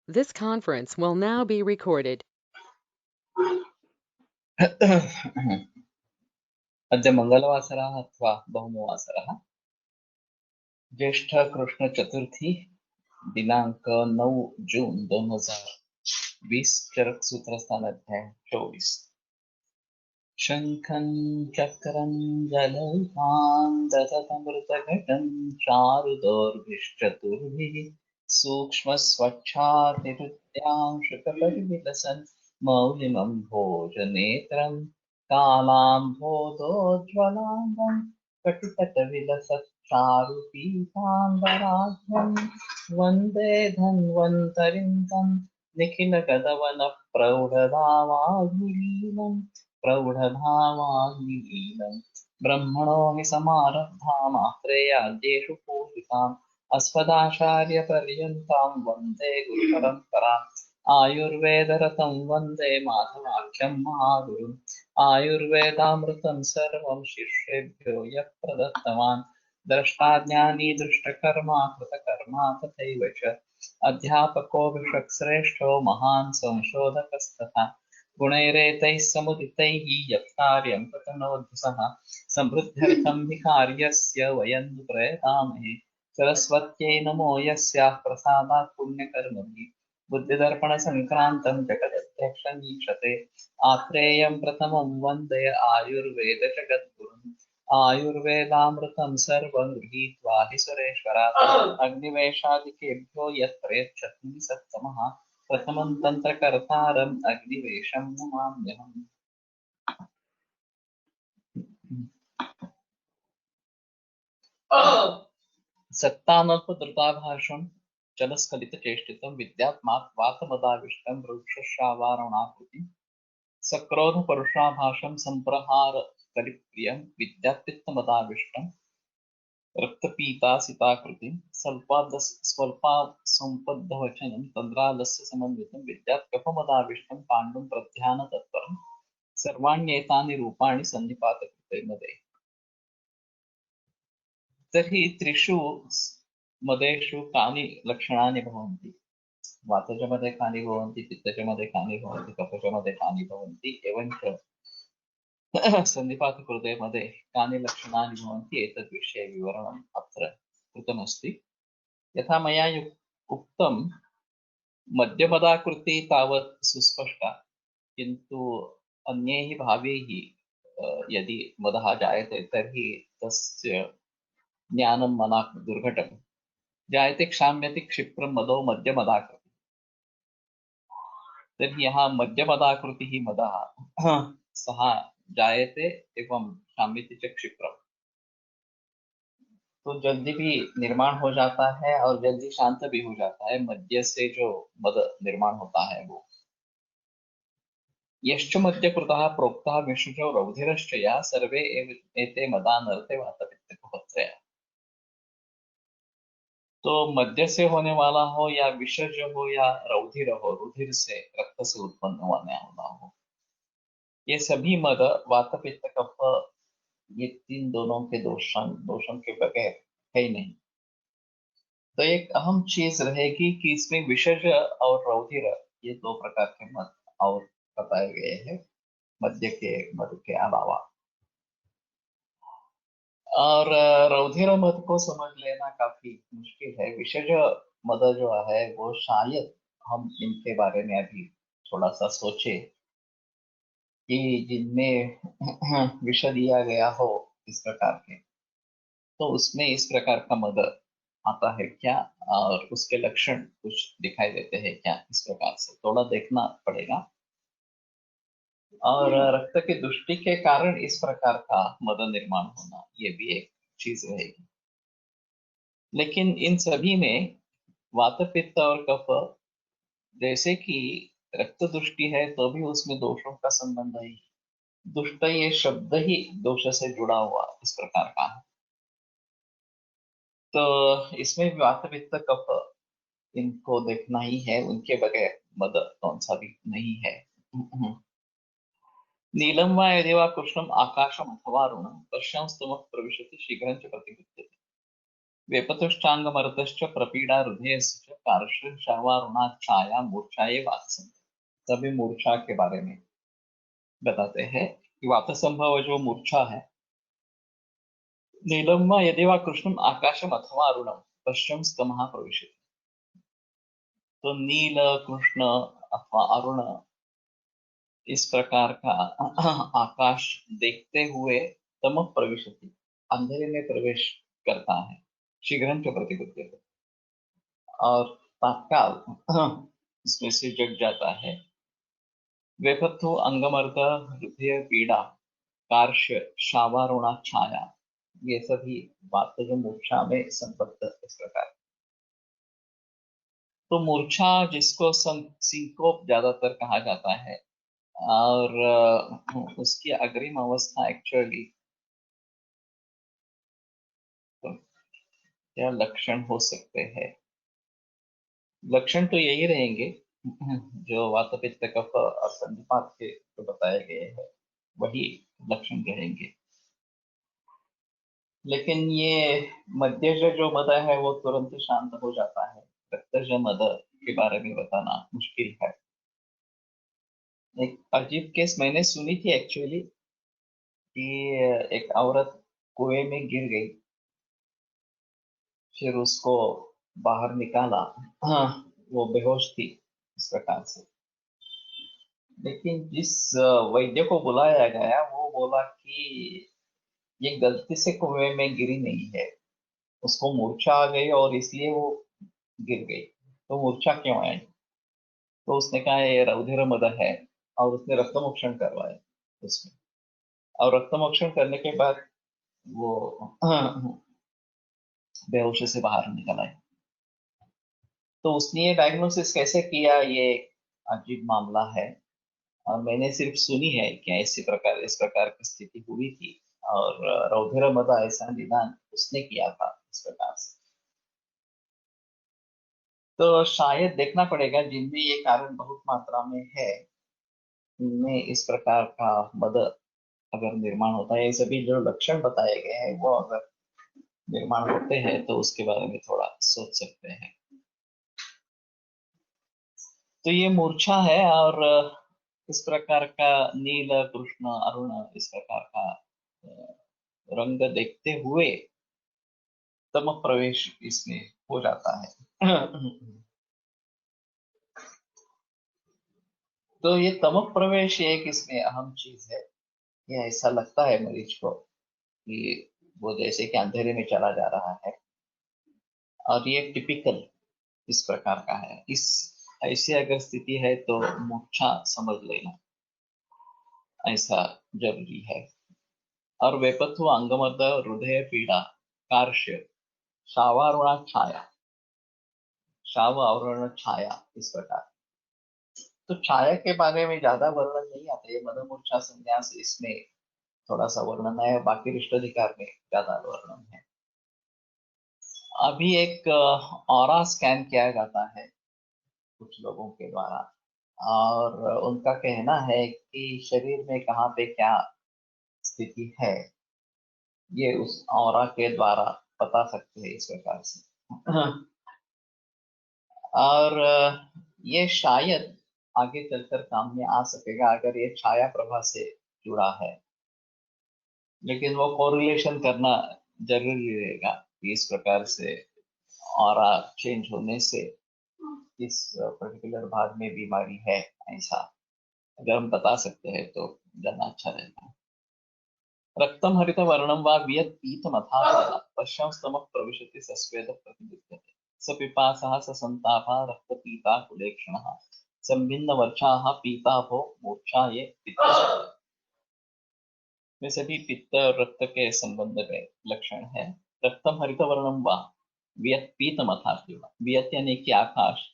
This conference will now be recorded. अद्य मंगलवासरः अथवा बहुमवासरः ज्येष्ठ कृष्ण चतुर्थी दिनांक 9 जून 2020 चरक सूत्रस्थान अध्याय 24 शंखं चक्रं जलौघां दशतमृतघटं चारुदोर्भिश्चतुर्भिः सूक्ष्मस्वच्छातिरुद्यां शुकपरिविलसन् मौलिमं भोजनेत्रं कालाम्भोदोज्ज्वलाङ्गं कटुतटविलसच्चारुपीताम्बराढ्यं वन्दे धन्वन्तरिं तं निखिलगदवनः प्रौढधावाग्निलीलम् प्रौढभावाग्निलीलम् ब्रह्मणो हि समारब्धा मात्रेयाद्येषु पूजिताम् अस्मदाचार्यपर्यन्तां वन्दे गुरुपरम्पराम् आयुर्वेदरतं वन्दे माधवाख्यं महागुरुम् आयुर्वेदामृतं सर्वं शिष्येभ्यो यः प्रदत्तवान् द्रष्टाज्ञानी दृष्टकर्मा कृतकर्मा तथैव च अध्यापको विषक्श्रेष्ठो महान् संशोधकस्तथा गुणैरेतैः समुदितैः यत्कार्यं प्रतनोति सः समृद्ध्यर्थं हि कार्यस्य वयं प्रयतामहे सरस्वत्यै नमो यस्याः प्रसादात् पुण्यकर्मभिः बुद्धिदर्पणसङ्क्रान्तं जगदध्यक्षमीक्षते आत्रेयं प्रथमं वन्दे आयुर्वेदजगद्गुरुम् आयुर्वेदामृतं सर्वं गृहीत्वा हि सुरेश्वरात् अग्निवेशादिकेभ्यो यत् प्रयच्छति सत्तमः प्रथमं तन्त्रकर्तारम् अग्निवेशं नमाम्यहम्। सत्तानल्पद्रुताभाषं चलस्खलितचेष्टितं विद्यात्मात् वातमदाविष्टं वृक्षश्रावारुणाकृतिं सक्रोधपरुषाभाषं सम्प्रहारकलिप्रियं विद्यात्पित्तमदाविष्टं रक्तपीतासिताकृतिं स्वल्पासम्पद्धवचनं तन्द्रालस्य समन्वितं विद्यात्कफमदाविष्टं पाण्डुं प्रध्यानतत्परं सर्वाण्येतानि रूपाणि सन्निपातकृते मदे। तर्हि त्रिषु मदेषु कानि लक्षणानि भवन्ति? वातजमध्ये कानि भवन्ति, पित्तजमध्ये कानि भवन्ति, कफजमध्ये कानि भवन्ति, एवञ्च सन्निपातकृते मध्ये कानि लक्षणानि भवन्ति एतद्विषये विवरणम् अत्र कृतमस्ति। यथा मया उक्तं मध्यपदाकृति तावत् सुस्पष्टा, किन्तु अन्यैः भावैः यदि मदः जायते तर्हि तस्य ज्ञानं मनाक् दुर्घटं जायते क्षाम्यति क्षिप्रं मदो मध्यमदाकृति। तर्हि यहाँ मध्यमदाकृतिः मदः सः जायते एवं क्षाम्यति च क्षिप्रं, तो जल्दी भी निर्माण हो जाता है और जल्दी शांत भी हो जाता है। मध्य से जो मद निर्माण होता है वो यश्च मध्यकृतः प्रोक्तः विष्णुजो रौधिरश्च या सर्वे एते मदानर्थे वातपित्तकफत्रया। तो मध्य से होने वाला हो या विषज हो या रौधिर हो, रुधिर से रक्त से उत्पन्न होने वाला हो, ये सभी मद वात पित्त कफ, ये तीन दोनों के दोषों के बगैर है ही नहीं। तो एक अहम चीज रहेगी कि इसमें विषज और रौधिर ये दो प्रकार के मद और बताए गए हैं मध्य के मद के अलावा। और रौधिर मद को समझ लेना काफी मुश्किल है। विषज मद जो है वो शायद हम इनके बारे में अभी थोड़ा सा सोचे कि जिनमें विष दिया गया हो इस प्रकार के, तो उसमें इस प्रकार का मद आता है क्या और उसके लक्षण कुछ दिखाई देते हैं क्या, इस प्रकार से थोड़ा देखना पड़ेगा। और रक्त की दुष्टि के कारण इस प्रकार का मद निर्माण होना ये भी एक चीज रहेगी। लेकिन इन सभी में वात पित्त और कफ, जैसे कि रक्त दुष्टि है तो भी उसमें दोषों का संबंध है। दुष्ट ये शब्द ही दोष से जुड़ा हुआ इस प्रकार का है। तो इसमें भी वात पित्त कफ इनको देखना ही है, उनके बगैर मद कौन सा भी नहीं है। नीलम वा यदि वा कृष्णम आकाशम अथवा ऋणम पश्यंस्तमः प्रविशति शीघ्रं च प्रतिगृह्यते। वेपतुष्टांगमर्दश्च प्रपीडा हृदयस्य च कार्श्य शर्वारुणा छाया मूर्छा ये वातसंभ। तभी मूर्छा के बारे में बताते हैं कि वातसंभव जो मूर्छा है, नीलम वा यदि वा कृष्णम आकाशम अथवा अरुणम पश्चिम स्तमः प्रविशति। तो नील, कृष्ण अथवा अरुण, इस प्रकार का आकाश देखते हुए तम प्रविशति, अंधेरे में प्रवेश करता है, शीघ्रं च प्रतिपद्यते, और तत्काल इसमें से जग जाता है। वेपथु अंगमर्द हृदय पीड़ा कार्श्य शावारुणा छाया, ये सभी बातें जो मूर्छा में संबद्ध इस प्रकार। तो मूर्छा जिसको सिंकोप ज्यादातर कहा जाता है, और उसकी अग्रिम अवस्था एक्चुअली तो क्या लक्षण हो सकते हैं? लक्षण तो यही रहेंगे जो वात पित्त कफ और संधिपात के जो बताए गए हैं, वही लक्षण रहेंगे। लेकिन ये मध्यज जो मद है वो तुरंत शांत हो जाता है। रक्तज मद के बारे में बताना मुश्किल है। एक अजीब केस मैंने सुनी थी एक्चुअली, कि एक औरत कुएं में गिर गई, फिर उसको बाहर निकाला। हाँ, वो बेहोश थी इस प्रकार से। लेकिन जिस वैद्य को बुलाया गया, वो बोला कि ये गलती से कुएं में गिरी नहीं है, उसको मूर्छा आ गई और इसलिए वो गिर गई। तो मूर्छा क्यों आई? तो उसने कहा ये रुधिर मद है, और उसने रक्तमोक्षण करवाया उसमें, और रक्तमोक्षण करने के बाद वो बेहोशी से बाहर निकल आई। तो उसने ये डायग्नोसिस कैसे किया, ये अजीब मामला है। और मैंने सिर्फ सुनी है कि इस प्रकार की स्थिति हुई थी, और रौधिर मद ऐसा निदान उसने किया था इस प्रकार से। तो शायद देखना पड़ेगा जिनमें ये कारण बहुत मात्रा में है, उनमें इस प्रकार का मद अगर निर्माण होता है, ये सभी जो लक्षण बताए गए हैं वो अगर निर्माण होते हैं, तो उसके बारे में थोड़ा सोच सकते हैं। तो ये मूर्छा है, और इस प्रकार का नील, कृष्ण, अरुण, इस प्रकार का रंग देखते हुए तम प्रवेश इसमें हो जाता है। तो ये तम प्रवेश एक इसमें अहम चीज है। ये ऐसा लगता है मरीज को कि वो जैसे कि अंधेरे में चला जा रहा है, और ये टिपिकल इस प्रकार का है। इस ऐसी अगर स्थिति है तो मूर्छा समझ लेना, ऐसा जरूरी है। और वेपथु अंगमद हृदय पीड़ा कार्श्य शावारुणा छाया, शाव आवरण छाया, इस प्रकार। तो छाया के बारे में ज्यादा वर्णन नहीं आता, ये मद मूर्छा संन्यास इसमें थोड़ा सा वर्णन है, बाकी रिष्टाधिकार में ज्यादा वर्णन है। अभी एक ऑरा स्कैन किया जाता है कुछ लोगों के द्वारा, और उनका कहना है कि शरीर में कहाँ पे क्या स्थिति है, ये उस ऑरा के द्वारा बता सकते हैं इस प्रकार से। और ये शायद आगे चलकर काम में आ सकेगा अगर ये छाया प्रभा से जुड़ा है। लेकिन वो कोरिलेशन करना जरूरी रहेगा कि इस प्रकार से ऑरा चेंज होने से इस पर्टिकुलर भाग में बीमारी है, ऐसा अगर हम बता सकते हैं तो जानना अच्छा रहेगा। रक्तम हरित वर्णम वा वियत् पीतमथा पश्चां स्तमः प्रविशति सस्वेद प्रतिविद्यते। स पिपासः स संतापः रक्तपीता कुलेक्षणः संभिन्न वर्षाः पीताभो मूर्छा ये पित्त। में सभी पित्त और रक्त के संबंध में लक्षण है। रक्तम हरित वर्णम वा वियत् पीतमथा, वियत् यानी कि आकाश।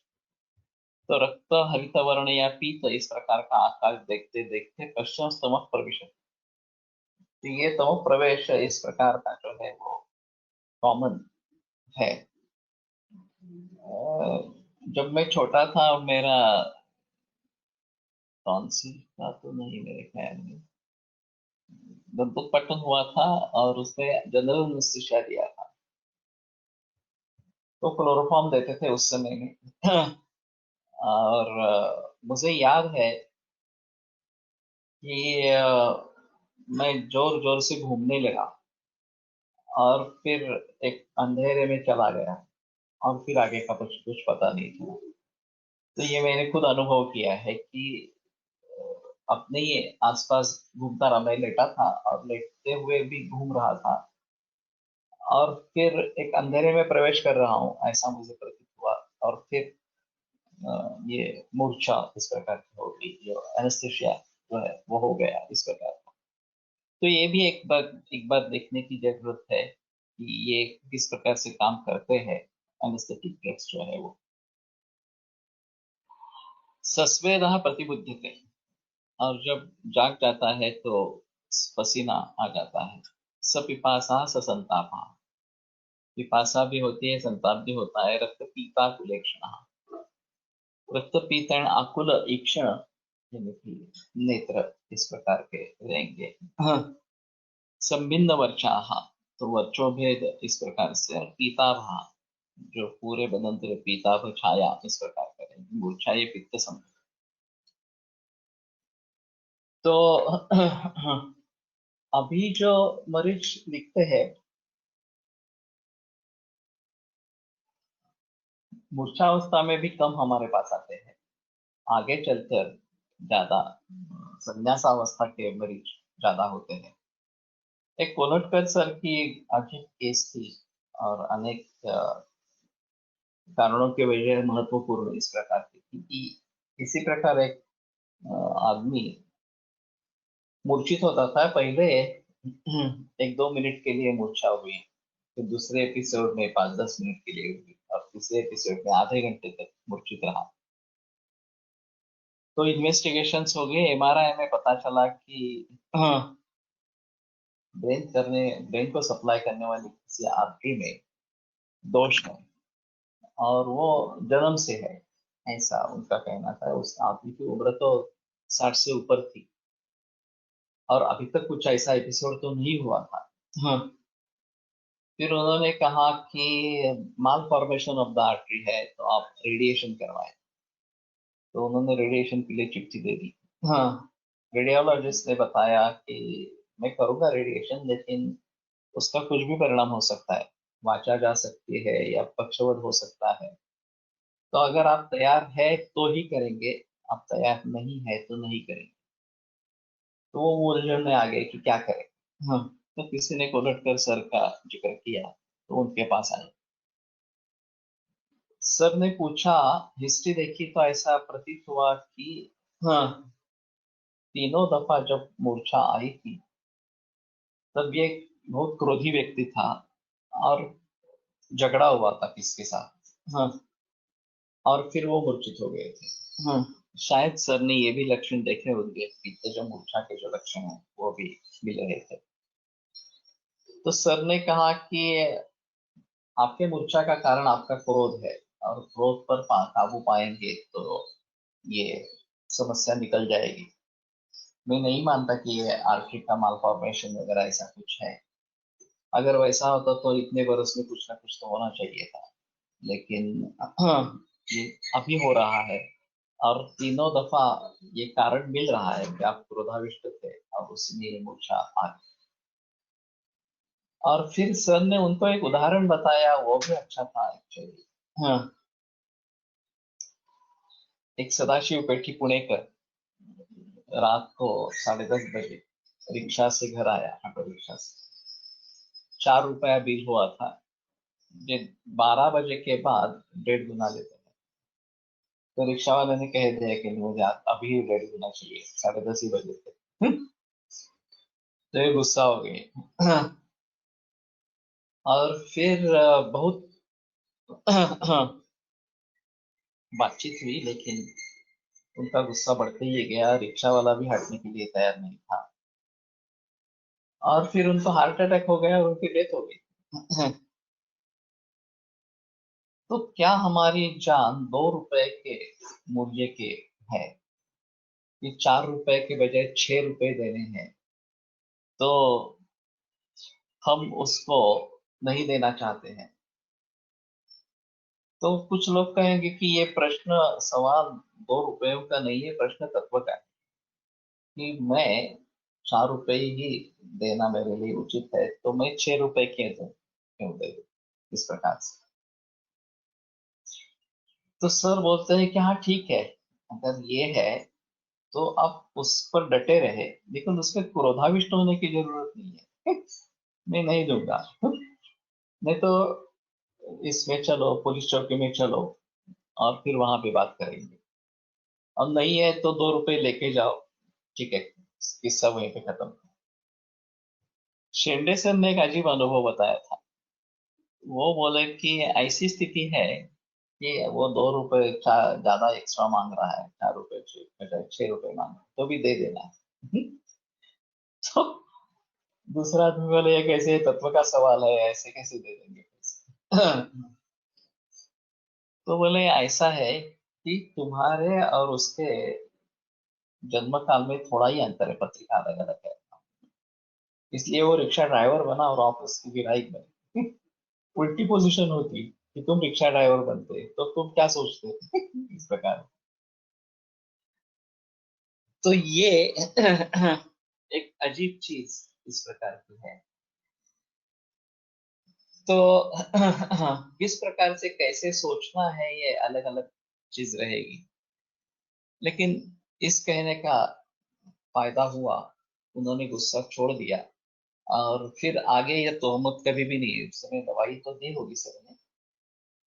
तो रक्त हरित वर्ण या पीत इस प्रकार का आकाश देखते देखते पश्चिम स्तमः प्रविशति। तो ये तमो प्रवेश इस प्रकार का जो है वो कॉमन है। जब मैं छोटा था, मेरा टॉन्सिल था तो नहीं, मेरे ख्याल में दंतोत्पाटन हुआ था, और उसमें जनरल एनेस्थीसिया दिया था। तो क्लोरोफॉर्म देते थे उस समय में। और मुझे याद है कि मैं जोर जोर से घूमने लगा और फिर एक अंधेरे में चला गया और फिर आगे का कुछ कुछ पता नहीं था। तो ये मैंने खुद अनुभव किया है कि अपने ही आसपास घूमता रहा, मैं लेटा था और लेटते हुए भी घूम रहा था और फिर एक अंधेरे में प्रवेश कर रहा हूँ ऐसा मुझे प्रतीत हुआ। और फिर ये मूर्छा इस प्रकार की हो गई, जो एनेस्थीसिया जो है वो हो गया इस प्रकार का। तो ये भी एक बार देखने की जरूरत है कि ये किस प्रकार से काम करते हैं, एनेस्थेटिक ड्रग्स जो है वो। सस्वेदः प्रतिबुध्यते, और जब जाग जाता है तो पसीना आ जाता है। सपिपासा ससंतापा, पिपासा भी होती है, संताप भी होता है। रक्त पीता कुलेक्षण, रक्त पीतन आकुल ईक्षण, यानी कि नेत्र इस प्रकार के रहेंगे। हाँ। संबिंद वर्षाः, तो वर्चोभेद इस प्रकार से। और पीताभा, जो पूरे बदन पर पीताभ छाया इस प्रकार का रहेंगे। मूर्छा ये पित्त संबंध। तो अभी जो मरीज लिखते हैं, मूर्छावस्था में भी कम हमारे पास आते हैं, आगे चलकर ज्यादा संन्यासावस्था के मरीज ज्यादा होते हैं। एक कोलटकर सर की आर्थिक केस थी और अनेक कारणों की वजह से महत्वपूर्ण इस प्रकार की थी कि इसी प्रकार एक आदमी मूर्छित होता था। पहले 1-2 मिनट के लिए मूर्छा हुई, फिर दूसरे एपिसोड में 5-10 मिनट के लिए हुई और तीसरे एपिसोड में आधे घंटे तक मूर्छित रहा। तो इन्वेस्टिगेशंस हो गए, एमआरआई में पता चला कि ब्रेन को सप्लाई करने वाली किसी आर्टरी में दोष है और वो जन्म से है, ऐसा उनका कहना था। उस आदमी की उम्र तो 60 से ऊपर थी और अभी तक कुछ ऐसा एपिसोड तो नहीं हुआ था। हाँ। फिर उन्होंने कहा कि माल फॉर्मेशन ऑफ द आर्टरी है तो आप रेडिएशन करवाएं। तो उन्होंने रेडिएशन के लिए चिट्ठी दे दी। हाँ। रेडियोलॉजिस्ट ने बताया कि मैं करूंगा रेडिएशन, लेकिन उसका कुछ भी परिणाम हो सकता है, वाचा जा सकती है या पक्षवध हो सकता है। तो अगर आप तैयार है तो ही करेंगे, आप तैयार नहीं है तो नहीं करेंगे। तो वो उलझन में आ गए कि क्या करें। हाँ। तो किसी ने कोलटकर सर का जिक्र किया तो उनके पास आए। सर ने पूछा, हिस्ट्री देखी तो ऐसा प्रतीत हुआ कि हाँ, तीनों दफा जब मूर्छा आई थी तब ये बहुत क्रोधी व्यक्ति था और झगड़ा हुआ था किसके साथ। हाँ। और फिर वो मूर्छित हो गए थे। हाँ। शायद सर ने ये भी लक्षण देखे होंगे, पीछे जो मूर्छा के जो लक्षण हैं वो भी मिल रहे थे। तो सर ने कहा कि आपके मूर्छा का कारण आपका क्रोध है और क्रोध पर काबू पाएंगे तो ये समस्या निकल जाएगी। मैं नहीं मानता कि ये आर्थिक का माल फॉर्मेशन वगैरह ऐसा कुछ है। अगर वैसा होता तो इतने बरस में कुछ ना कुछ तो होना चाहिए था, लेकिन ये अभी हो रहा है। और तीनों दफा ये कारण मिल रहा है कि आप क्रोधाविष्ट थे और उसमें ये मूर्छा आ गई। और फिर सर ने उनको एक उदाहरण बताया, वो भी अच्छा था एक्चुअली। हाँ। एक सदाशिव पेठी पुणेकर रात को 10:30 बजे रिक्शा से घर आया, ऑटो रिक्शा से। 4 रुपया बिल हुआ था। ये 12 बजे के बाद 1.5 गुना लेते हैं। तो रिक्शा वाले ने कह दिया कि मुझे अभी 1.5 गुना चाहिए, 10:30 ही बजे थे। तो ये गुस्सा हो गई। और फिर बहुत बातचीत हुई, लेकिन उनका गुस्सा बढ़ते ही गया, रिक्शा वाला भी हटने के लिए तैयार नहीं था। और फिर उनको हार्ट अटैक हो गया और उनकी डेथ हो गई। तो क्या हमारी जान 2 रुपए के मूल्य के है कि 4 रुपए के बजाय 6 रुपए देने हैं, तो हम उसको नहीं देना चाहते हैं। तो कुछ लोग कहेंगे कि ये प्रश्न सवाल 2 रुपयों का नहीं है, प्रश्न तत्व का है कि मैं 4 रुपए ही देना मेरे लिए उचित है, तो मैं 6 रुपए क्यों दे दूं, इस प्रकार से। तो सर बोलते हैं कि हाँ ठीक है, अगर ये है तो आप उस पर डटे रहे, लेकिन उसमें क्रोधाविष्ट होने की जरूरत नहीं है। मैं नहीं दूंगा, नहीं तो इसमें चलो, पुलिस चौकी में चलो और फिर वहां पे बात करेंगे। और नहीं है तो 2 रुपए लेके जाओ, ठीक है, किस्सा वहीं पे खत्म। शेंडे सर ने एक अजीब अनुभव बताया था। वो बोले कि ऐसी स्थिति है कि वो 2 रुपए ज्यादा एक्स्ट्रा मांग रहा है, 4 रुपए 6 रुपए मांग रहा है, तो भी दे देना है। तो दूसरा आदमी बोले ये कैसे तत्व का सवाल है, ऐसे कैसे दे देंगे पैसे? तो बोले ऐसा है कि तुम्हारे और उसके जन्म काल में थोड़ा ही अंतर है, पत्रिका अलग अलग है, इसलिए वो रिक्शा ड्राइवर बना और आप उसकी गिराई बनी। उल्टी पोजीशन होती कि तुम रिक्शा ड्राइवर बनते तो तुम क्या सोचते? इस प्रकार। तो ये एक अजीब चीज इस प्रकार की है। तो किस प्रकार से कैसे सोचना है ये अलग अलग चीज रहेगी, लेकिन इस कहने का फायदा हुआ, उन्होंने गुस्सा छोड़ दिया। और फिर आगे ये तोहमत कभी भी नहीं, उस समय दवाई तो दी होगी सर ने,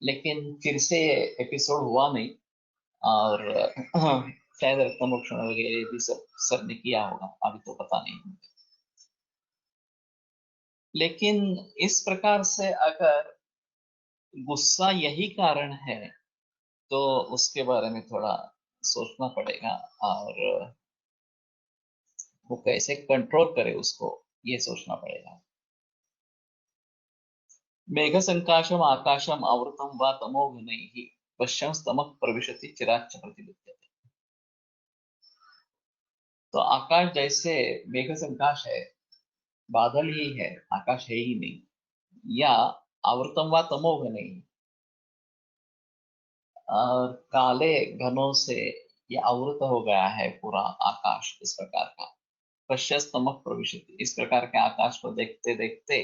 लेकिन फिर से एपिसोड हुआ नहीं। और शायद रक्तमोक्षण वगैरह भी सब सर ने किया होगा, अभी तो पता नहीं। लेकिन इस प्रकार से अगर गुस्सा यही कारण है, तो उसके बारे में थोड़ा सोचना पड़ेगा, और वो कैसे कंट्रोल करे उसको, ये सोचना पड़ेगा। मेघ संकाशम आकाशम आवृतम व तमोघनैः पश्यं स्तमः प्रविशति चिराच्च प्रतिलिप्यते। तो आकाश जैसे मेघ संकाश है, बादल ही है, आकाश है ही नहीं, या आवृतम व तमोघनैः, और काले घनों से ये आवृत हो गया है पूरा आकाश, इस प्रकार का। पश्य स्तमः प्रविशति, इस प्रकार के आकाश को देखते देखते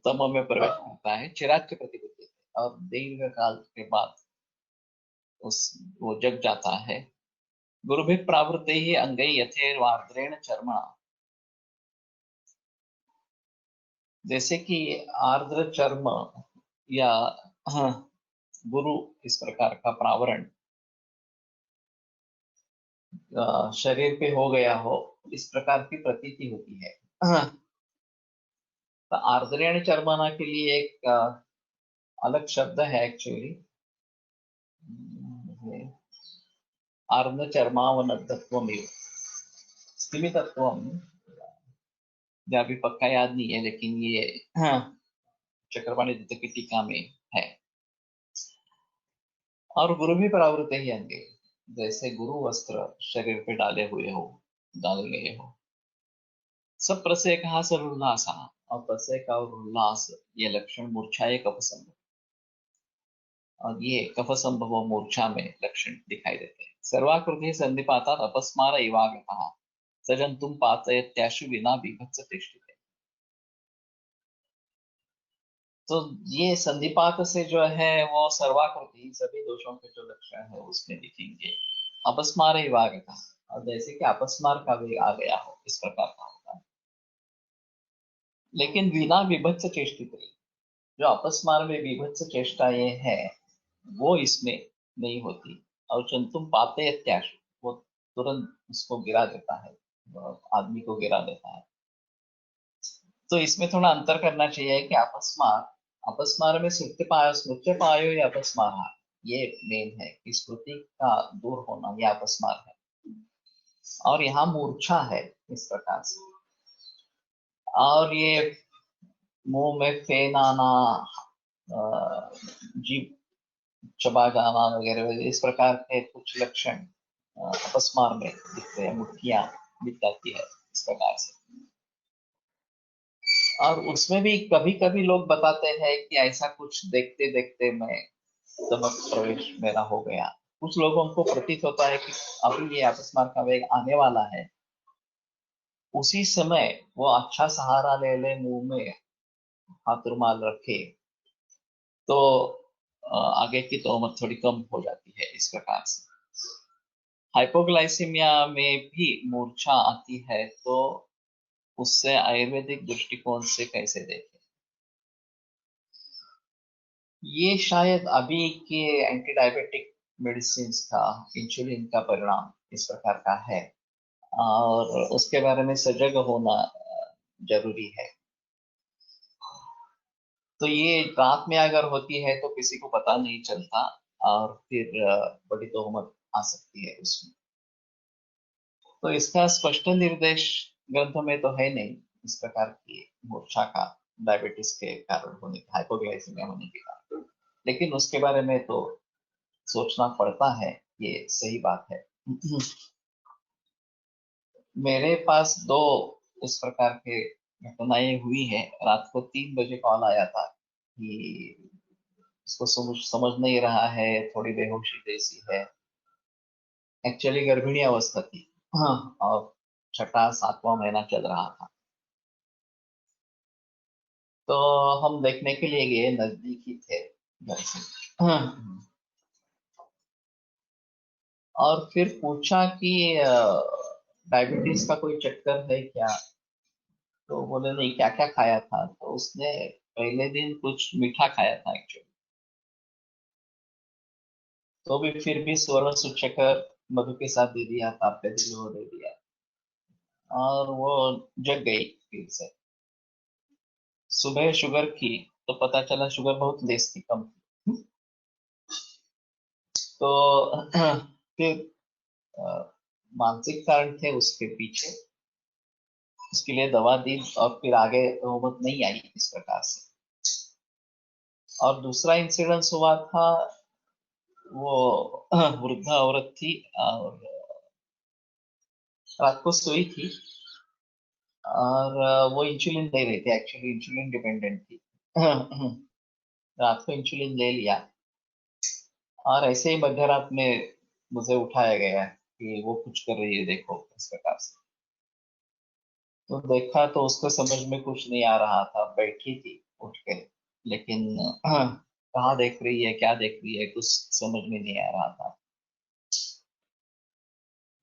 तम में प्रवेश करता है, चिराच्च प्रतिलिप्यते, और दीर्घ काल के बाद उस वो जग जाता है। गुरुभिः प्रावृत्तैः अंगैः यथैर्वार्द्रेण चर्मणा, जैसे कि आर्द्र चर्म या गुरु, इस प्रकार का प्रावरण शरीर पे हो गया हो, इस प्रकार की प्रतीति होती है। तो आर्द्रेण चर्मणा के लिए एक अलग शब्द है एक्चुअली, आर्द्र चर्मावनद्धत्वमेव स्तिमितत्वम, जो अभी पक्का याद नहीं है, लेकिन ये चक्रपाणि दत्त की टीका में है। और गुरु भी परावृत ही अंगे, जैसे गुरु वस्त्र शरीर पे डाले गए हो। सब प्रसय कहा सर उल्लासा, और प्रसय का और उल्लास, ये लक्षण मूर्छा है कफ संभव, और ये कफ संभव और मूर्छा में लक्षण दिखाई देते हैं। सर्वाकृति संधिपाता अपस्मार इवागतः सजन तुम पातयत्याशु विना बीभत्स तिष्ठिते। तो ये संधिपात से जो है वो सर्वाकृति, सभी दोषों के जो लक्षण है उसमें दिखेंगे। अपस्मार विभाग, और जैसे कि अपस्मार का वेग आ गया हो, इस प्रकार का होता है। लेकिन बिना विभत्स चेष्टित, जो अपस्मार में विभत्स चेष्टाएं है वो इसमें नहीं होती। और जंतुम पाते इत्याशु, वो तुरंत उसको गिरा देता है, आदमी को गिरा देता है। तो इसमें थोड़ा अंतर करना चाहिए कि अपस्मार, अपस्मार में स्मृत्य पायो या अपस्मार, ये मेन है कि स्मृति का दूर होना, यह अपस्मार है। और यहाँ मूर्छा है, इस प्रकार से। और ये मुंह में फेन आना, जीभ चबा जाना वगैरह वगैरह, इस प्रकार के कुछ लक्षण अपस्मार में दिखते हैं, मुठ्ठियां दिख जाती है, इस प्रकार से। और उसमें भी कभी कभी लोग बताते हैं कि ऐसा कुछ देखते देखते मैं समझ प्रवेश मेरा हो गया। कुछ लोगों को प्रतीत होता है कि अभी ये अकस्मात का वेग आने वाला है, उसी समय वो अच्छा सहारा ले ले, मुंह में हाथ रुमाल रखे, तो आगे की तोहमत थोड़ी कम हो जाती है। इस प्रकार से हाइपोग्लाइसीमिया में भी मूर्छा आती है, तो उससे आयुर्वेदिक दृष्टिकोण से कैसे देखें? ये शायद अभी के एंटी डायबिटिक मेडिसिन का, इंसुलिन का परिणाम इस प्रकार का है, और उसके बारे में सजग होना जरूरी है। तो ये रात में अगर होती है तो किसी को पता नहीं चलता, और फिर बड़ी तोहमत आ सकती है उसमें। तो इसका स्पष्ट निर्देश ग्रंथों में तो है नहीं, इस प्रकार की मूर्छा का डायबिटीज के कारण होने, हाइपोग्लाइसीमिया होने के कारण, लेकिन उसके बारे में तो सोचना पड़ता है, ये सही बात है। मेरे पास दो इस प्रकार के घटनाएं हुई है। रात को 3 बजे कॉल आया था कि इसको समझ नहीं रहा है, थोड़ी बेहोशी जैसी है। एक्चुअली गर्भिणी अवस्था थी, हाँ, और छठा सातवां महीना चल रहा था। तो हम देखने के लिए गए, नजदीक ही थे घर से। हाँ, और फिर पूछा कि डायबिटीज का कोई चक्कर है क्या? तो बोले नहीं, क्या क्या खाया था? तो उसने पहले दिन कुछ मीठा खाया था एक्चुअली। तो भी फिर भी स्वर्ण सूचकर मधु के साथ दे दिया, ताप पे दिलो दे दिया, और वो जग गई फिर से। सुबह शुगर की, तो पता चला शुगर बहुत लेस थी, कम थी। तो फिर अ, मानसिक कारण थे उसके पीछे, उसके लिए दवा दी, और फिर आगे नौबत नहीं आई इस प्रकार से। और दूसरा इंसिडेंस हुआ था, वो वृद्धा औरत थी, और रात को सोई थी, और वो इंसुलिन ले रही थी, एक्चुअली इंसुलिन डिपेंडेंट थी। रात को इंसुलिन ले लिया, और ऐसे ही मध्य रात में मुझे उठाया गया कि वो कुछ कर रही है, देखो, इस प्रकार से। तो देखा तो उसको समझ में कुछ नहीं आ रहा था, बैठी थी उठ के, लेकिन कहाँ देख रही है, क्या देख रही है, कुछ समझ में नहीं आ रहा था।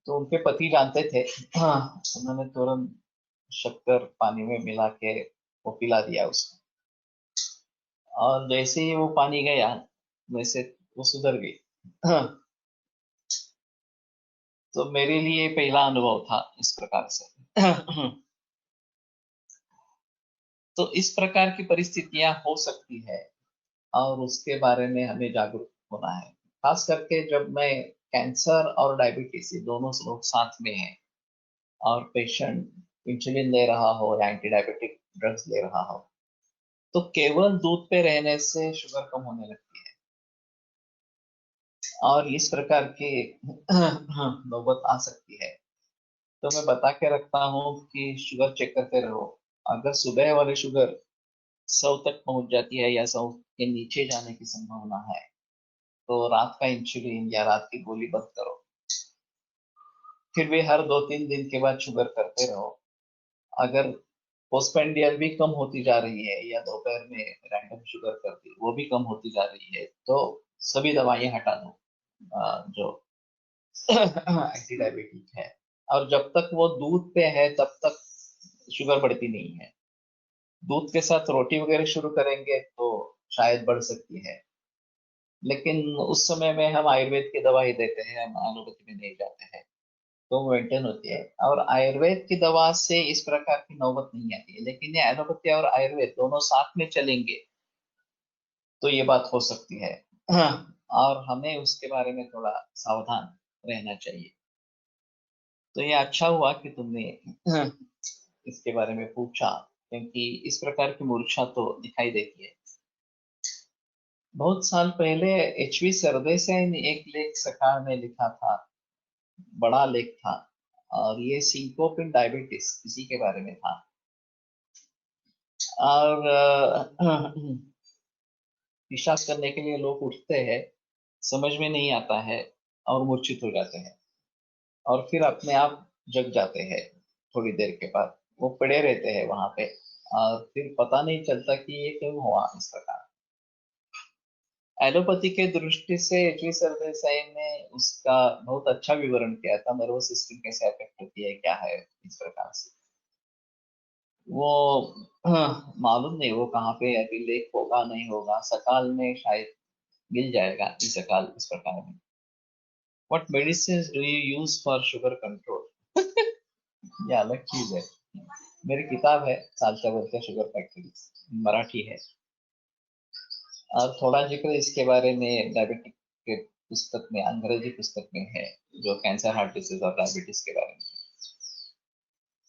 तो उनके पति जानते थे, उन्होंने तुरंत शक्कर पानी में मिला के वो पिला दिया उसको, और जैसे ही वो पानी गया, वैसे वो सुधर गई। तो मेरे लिए पहला अनुभव था इस प्रकार से। तो इस प्रकार की परिस्थितियां हो सकती है, और उसके बारे में हमें जागरूक होना है। खास करके जब मैं कैंसर और डायबिटीज, ये दोनों लोग साथ में हैं, और पेशेंट इंसुलिन ले रहा हो या एंटी डायबिटिक ड्रग्स ले रहा हो, तो केवल दूध पे रहने से शुगर कम होने लगती है, और इस प्रकार की नौबत आ सकती है। तो मैं बता के रखता हूँ कि शुगर चेक करते रहो। अगर सुबह वाली शुगर 100 तक पहुंच जाती है, या 100 के नीचे जाने की संभावना है, तो रात का इंसुलिन या रात की गोली बंद करो। फिर भी हर 2-3 दिन के बाद शुगर करते रहो। अगर पोस्टपैंडियल भी कम होती जा रही है, या दोपहर में रैंडम शुगर करती वो भी कम होती जा रही है, तो सभी दवाइयां हटा दो जो एंटी डायबिटिक है। और जब तक वो दूध पे है, तब तक शुगर बढ़ती नहीं है। दूध के साथ रोटी वगैरह शुरू करेंगे तो शायद बढ़ सकती है, लेकिन उस समय में हम आयुर्वेद की दवा ही देते हैं, हम एलोपैथी में नहीं जाते हैं, तो मेंटेन होती है। और आयुर्वेद की दवा से इस प्रकार की नौबत नहीं आती है, लेकिन ये एलोपैथी और आयुर्वेद दोनों साथ में चलेंगे तो ये बात हो सकती है। और हमें उसके बारे में थोड़ा सावधान रहना चाहिए। तो ये अच्छा हुआ कि तुमने इसके बारे में पूछा, क्योंकि इस प्रकार की मूर्छा तो दिखाई देती है। बहुत साल पहले एचवी सरदेसाई ने एक लेख सकार में लिखा था, बड़ा लेख था, और ये सिंकोप इन डायबिटीज इसी के बारे में था। और पेशाब करने के लिए लोग उठते हैं, समझ में नहीं आता है और मूर्छित हो जाते हैं, और फिर अपने आप जग जाते हैं। थोड़ी देर के बाद वो पड़े रहते हैं वहां पे, और फिर पता नहीं चलता कि ये क्यों हुआ इस प्रकार। एलोपैथी के दृष्टि से एचवी सरदेसाई ने उसका बहुत अच्छा विवरण किया था, नर्वस सिस्टम कैसे अफेक्ट होती है क्या है इस प्रकार से। वो मालूम नहीं वो कहाँ पे अभी लेख होगा नहीं होगा, सकाल में शायद मिल जाएगा, इस सकाल इस प्रकार में। What medicine do you use for sugar control? ये अलग चीज है। मेरी किताब है सालसा बोलते शुगर फैक्ट्री, मराठी है, और थोड़ा जिक्र इसके बारे में डायबिटिक के पुस्तक में, अंग्रेजी पुस्तक में है, जो कैंसर, हार्ट डिसीज और डायबिटीज के बारे में।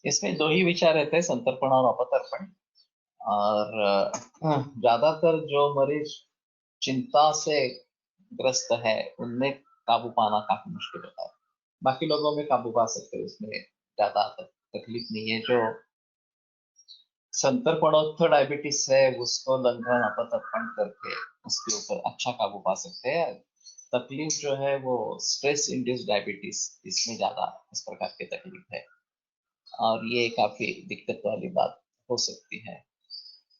इसमें दो ही विचार रहते हैं, संतर्पण और अपतर्पण। और ज्यादातर जो मरीज चिंता से ग्रस्त है उनमें काबू पाना काफी मुश्किल होता है। बाकी लोगों में काबू पा सकते हैं, उसमें ज्यादा तकलीफ नहीं है। जो संतर्पणोक्त डायबिटीज है उसको लंघन अपतर्पण करके उसके ऊपर अच्छा काबू पा सकते हैं। तकलीफ जो है वो स्ट्रेस इंड्यूस डायबिटीज, इसमें ज्यादा इस प्रकार की तकलीफ है, और ये काफी दिक्कत वाली बात हो सकती है।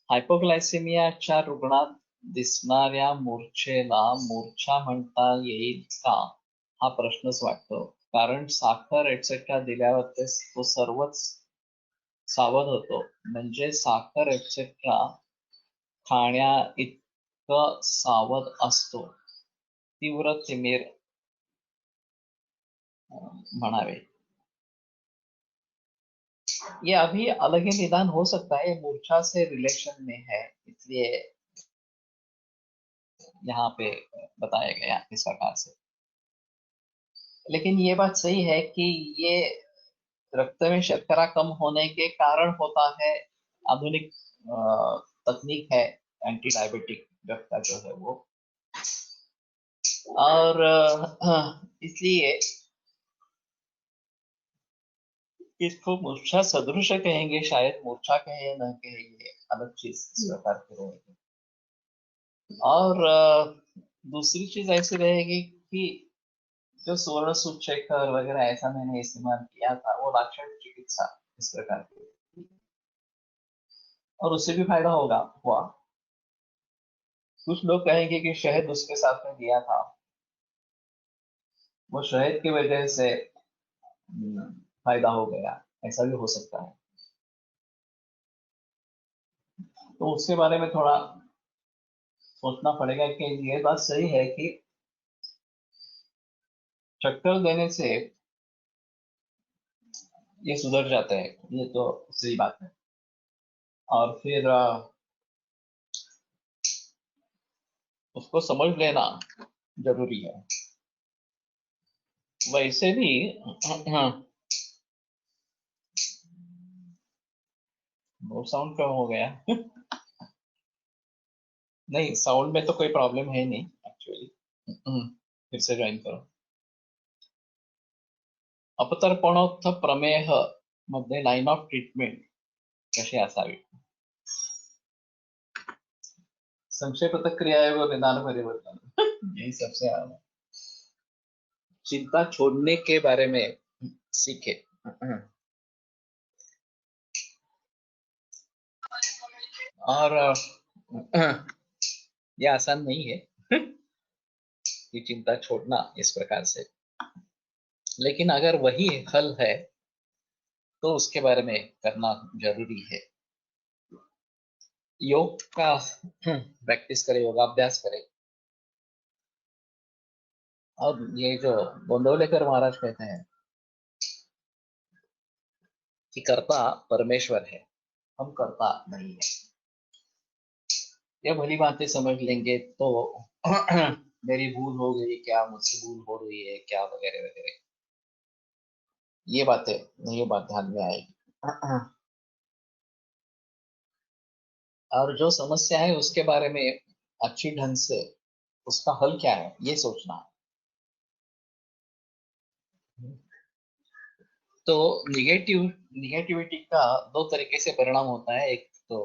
हायपोग्लायसेमियाच्या रुग्णात दिसणाऱ्या मूर्छेला मूर्छा म्हणता येईल का, हा प्रश्नच वाटतो, कारण साखर एटसेट्रा दिल्यावर तो सर्वच सावध होतो, म्हणजे साखर एटसेट्रा खाण्या इतकं सावध असतो, तीव्र तिमिर म्हणावे। ये अभी अलग ही निदान हो सकता है, मूर्छा से रिलेशन में है, इसलिए यहाँ पे बताया गया इस प्रकार से। लेकिन ये बात सही है कि ये रक्त में शर्करा कम होने के कारण होता है। आधुनिक तकनीक है एंटी डायबिटिक ड्रग का जो है वो, और इसलिए इसको मूर्छा सदृश कहेंगे, शायद मूर्छा कहे न कहे ये अलग चीज इस प्रकार की रहेगी। और दूसरी चीज ऐसी रहेगी कि जो स्वर्ण सूचक वगैरह ऐसा मैंने इस्तेमाल किया था, वो लाक्षणिक चिकित्सा इस प्रकार की, और उससे भी फायदा होगा हुआ। कुछ लोग कहेंगे कि शहद उसके साथ में दिया था, वो शहद की वजह से फायदा हो गया, ऐसा भी हो सकता है। तो उसके बारे में थोड़ा सोचना पड़ेगा कि ये बात सही है कि चक्कर देने से ये सुधर जाता है, ये तो सही बात है। और फिर उसको समझ लेना जरूरी है। वैसे भी हाँ, वो साउंड कम हो गया। नहीं, साउंड में तो कोई प्रॉब्लम है नहीं एक्चुअली। फिर से ज्वाइन करो। अपतर्पणोक्त प्रमेह मध्ये लाईन ऑफ ट्रीटमेंट कशी असावी, संक्षेपत क्रिया व निदान परिवर्तन, यही सबसे आम है। चिंता छोड़ने के बारे में सीखे। और ये आसान नहीं है कि चिंता छोड़ना इस प्रकार से, लेकिन अगर वही हल है तो उसके बारे में करना जरूरी है। योग का प्रैक्टिस करे, योगाभ्यास करे। और ये जो गोंदवलेकर महाराज कहते हैं कि कर्ता परमेश्वर है, हम कर्ता नहीं है, ये भली बातें समझ लेंगे तो मेरी भूल हो गई क्या, मुझसे भूल हो रही है क्या, वगैरह वगैरह, ये बात ध्यान में आएगी। और जो समस्या है उसके बारे में अच्छी ढंग से उसका हल क्या है ये सोचना। तो निगेटिविटी का दो तरीके से परिणाम होता है। एक तो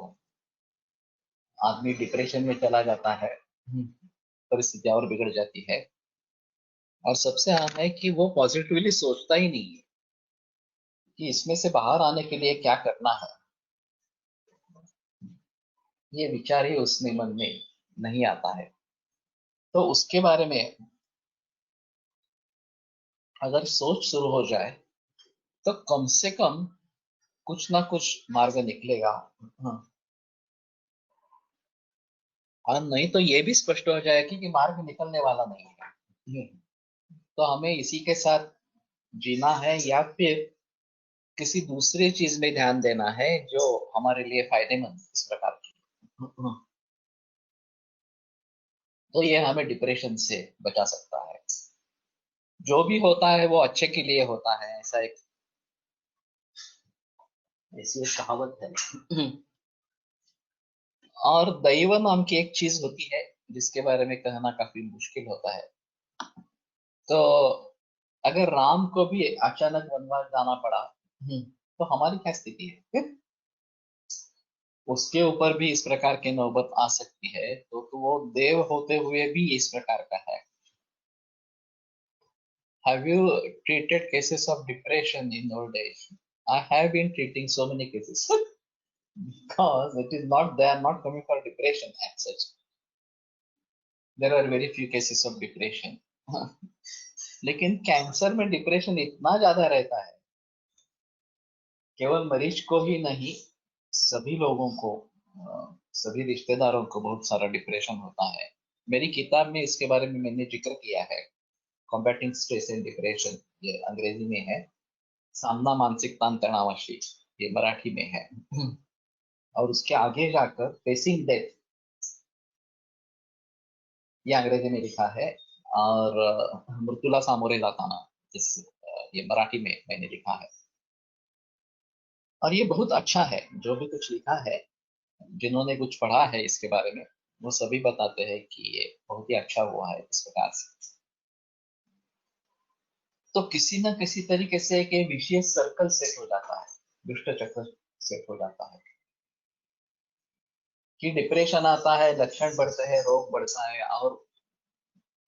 आदमी डिप्रेशन में चला जाता है, परिस्थितियां और बिगड़ जाती है। और सबसे अहम है कि वो पॉजिटिवली सोचता ही नहीं है कि इसमें से बाहर आने के लिए क्या करना है। ये विचार ही उसने मन में नहीं आता है। तो उसके बारे में अगर सोच शुरू हो जाए तो कम से कम कुछ ना कुछ मार्ग निकलेगा। हाँ, और नहीं तो ये भी स्पष्ट हो जाएगी कि मार्ग निकलने वाला नहीं है। तो हमें इसी के साथ जीना है या फिर किसी दूसरी चीज में ध्यान देना है जो हमारे लिए फायदेमंद इस प्रकार की। तो ये हमें डिप्रेशन से बचा सकता है। जो भी होता है वो अच्छे के लिए होता है, ऐसा एक ऐसी एक कहावत है। और दैव नाम की एक चीज होती है जिसके बारे में कहना काफी मुश्किल होता है। तो अगर राम को भी अचानक वनवास जाना पड़ा, तो हमारी क्या स्थिति है? उसके ऊपर भी इस प्रकार की नौबत आ सकती है, तो वो देव होते हुए भी इस प्रकार का है। Have you treated cases of depression in old age? I have been treating so many cases because it is not they are not coming for depression as such. There are very few cases of depression. लेकिन cancer में depression इतना ज्यादा रहता है, केवल मरीज को ही नहीं, सभी लोगों को, सभी रिश्तेदारों को बहुत सारा डिप्रेशन होता है। मेरी किताब में इसके बारे में मैंने जिक्र किया है, कॉम्बैटिंग स्ट्रेस एंड डिप्रेशन, ये अंग्रेजी में है। सामना मानसिक ताण तणावाशी, ये मराठी में है। और उसके आगे जाकर फेसिंग डेथ, ये अंग्रेजी में लिखा है। और मृत्यूला सामोरे जाताना, ये मराठी में मैंने लिखा है। और ये बहुत अच्छा है, जो भी कुछ लिखा है, जिन्होंने कुछ पढ़ा है इसके बारे में, वो सभी बताते हैं कि ये बहुत ही अच्छा हुआ है इस प्रकार से। तो किसी न किसी तरीके से एक विशेष सर्कल सेट हो जाता है, दुष्ट चक्र सेट हो जाता है कि डिप्रेशन आता है, लक्षण बढ़ते हैं, रोग बढ़ता है, और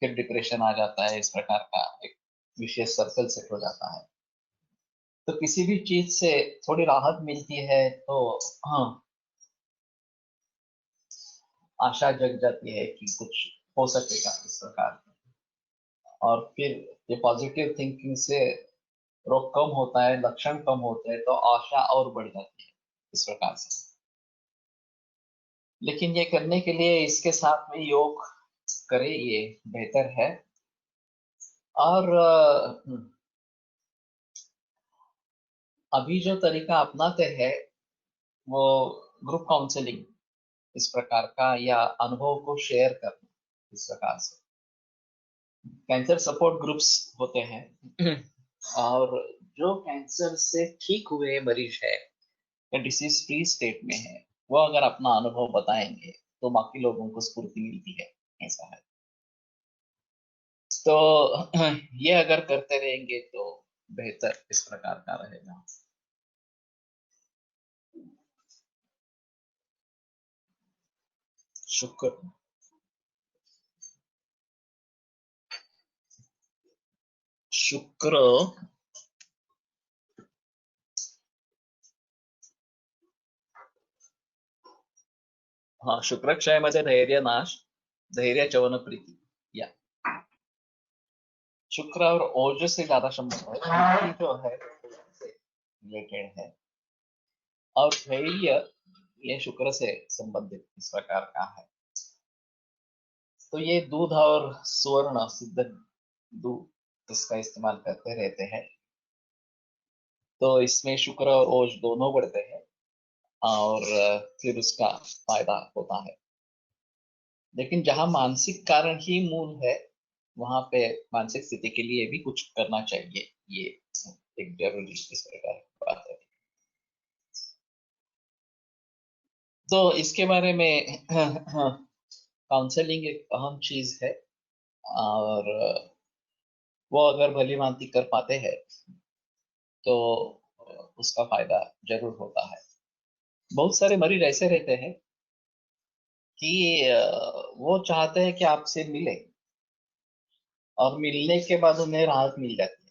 फिर डिप्रेशन आ जाता है। इस प्रकार का एक विशेष सर्कल सेट हो जाता है। तो किसी भी चीज से थोड़ी राहत मिलती है तो हाँ, आशा जग जाती है कि कुछ हो सकेगा इस प्रकार की। और फिर ये पॉजिटिव थिंकिंग से रोग कम होता है, लक्षण कम होते हैं, तो आशा और बढ़ जाती है इस प्रकार से। लेकिन ये करने के लिए इसके साथ में योग करे, ये बेहतर है। और अभी जो तरीका अपनाते हैं वो ग्रुप काउंसलिंग इस प्रकार का, या अनुभव को शेयर करना इस प्रकार से। कैंसर सपोर्ट ग्रुप्स होते हैं। और जो कैंसर से ठीक हुए मरीज है या डिसीज फ्री स्टेट में है, वो अगर अपना अनुभव बताएंगे तो बाकी लोगों को स्फूर्ति मिलती है, ऐसा है। तो ये अगर करते रहेंगे तो बेहतर इस प्रकार का रहेगा। शुक्र शुक्र हाँ, शुक्रक्षय मध्ये धैर्य नाश, धैर्य चवन प्रीति, या शुक्र और ओज से ज्यादा संबंध है, प्रीति जो है से रिलेटेड है। और धैर्य ये शुक्र से संबंधित इस प्रकार का है। तो ये दूध और सुवर्ण सिद्ध दूध इसका इस्तेमाल करते रहते हैं। तो इसमें शुक्र और ओज दोनों बढ़ते हैं, और फिर उसका फायदा होता है। लेकिन जहां मानसिक कारण ही मूल है, वहां पे मानसिक स्थिति के लिए भी कुछ करना चाहिए, ये एक जरूरी इस प्रकार की बात है। तो इसके बारे में काउंसलिंग एक अहम चीज है। और वो अगर भली भांति कर पाते हैं तो उसका फायदा जरूर होता है। बहुत सारे मरीज ऐसे रहते हैं कि वो चाहते हैं कि आपसे मिले, और मिलने के बाद उन्हें राहत मिल जाती है।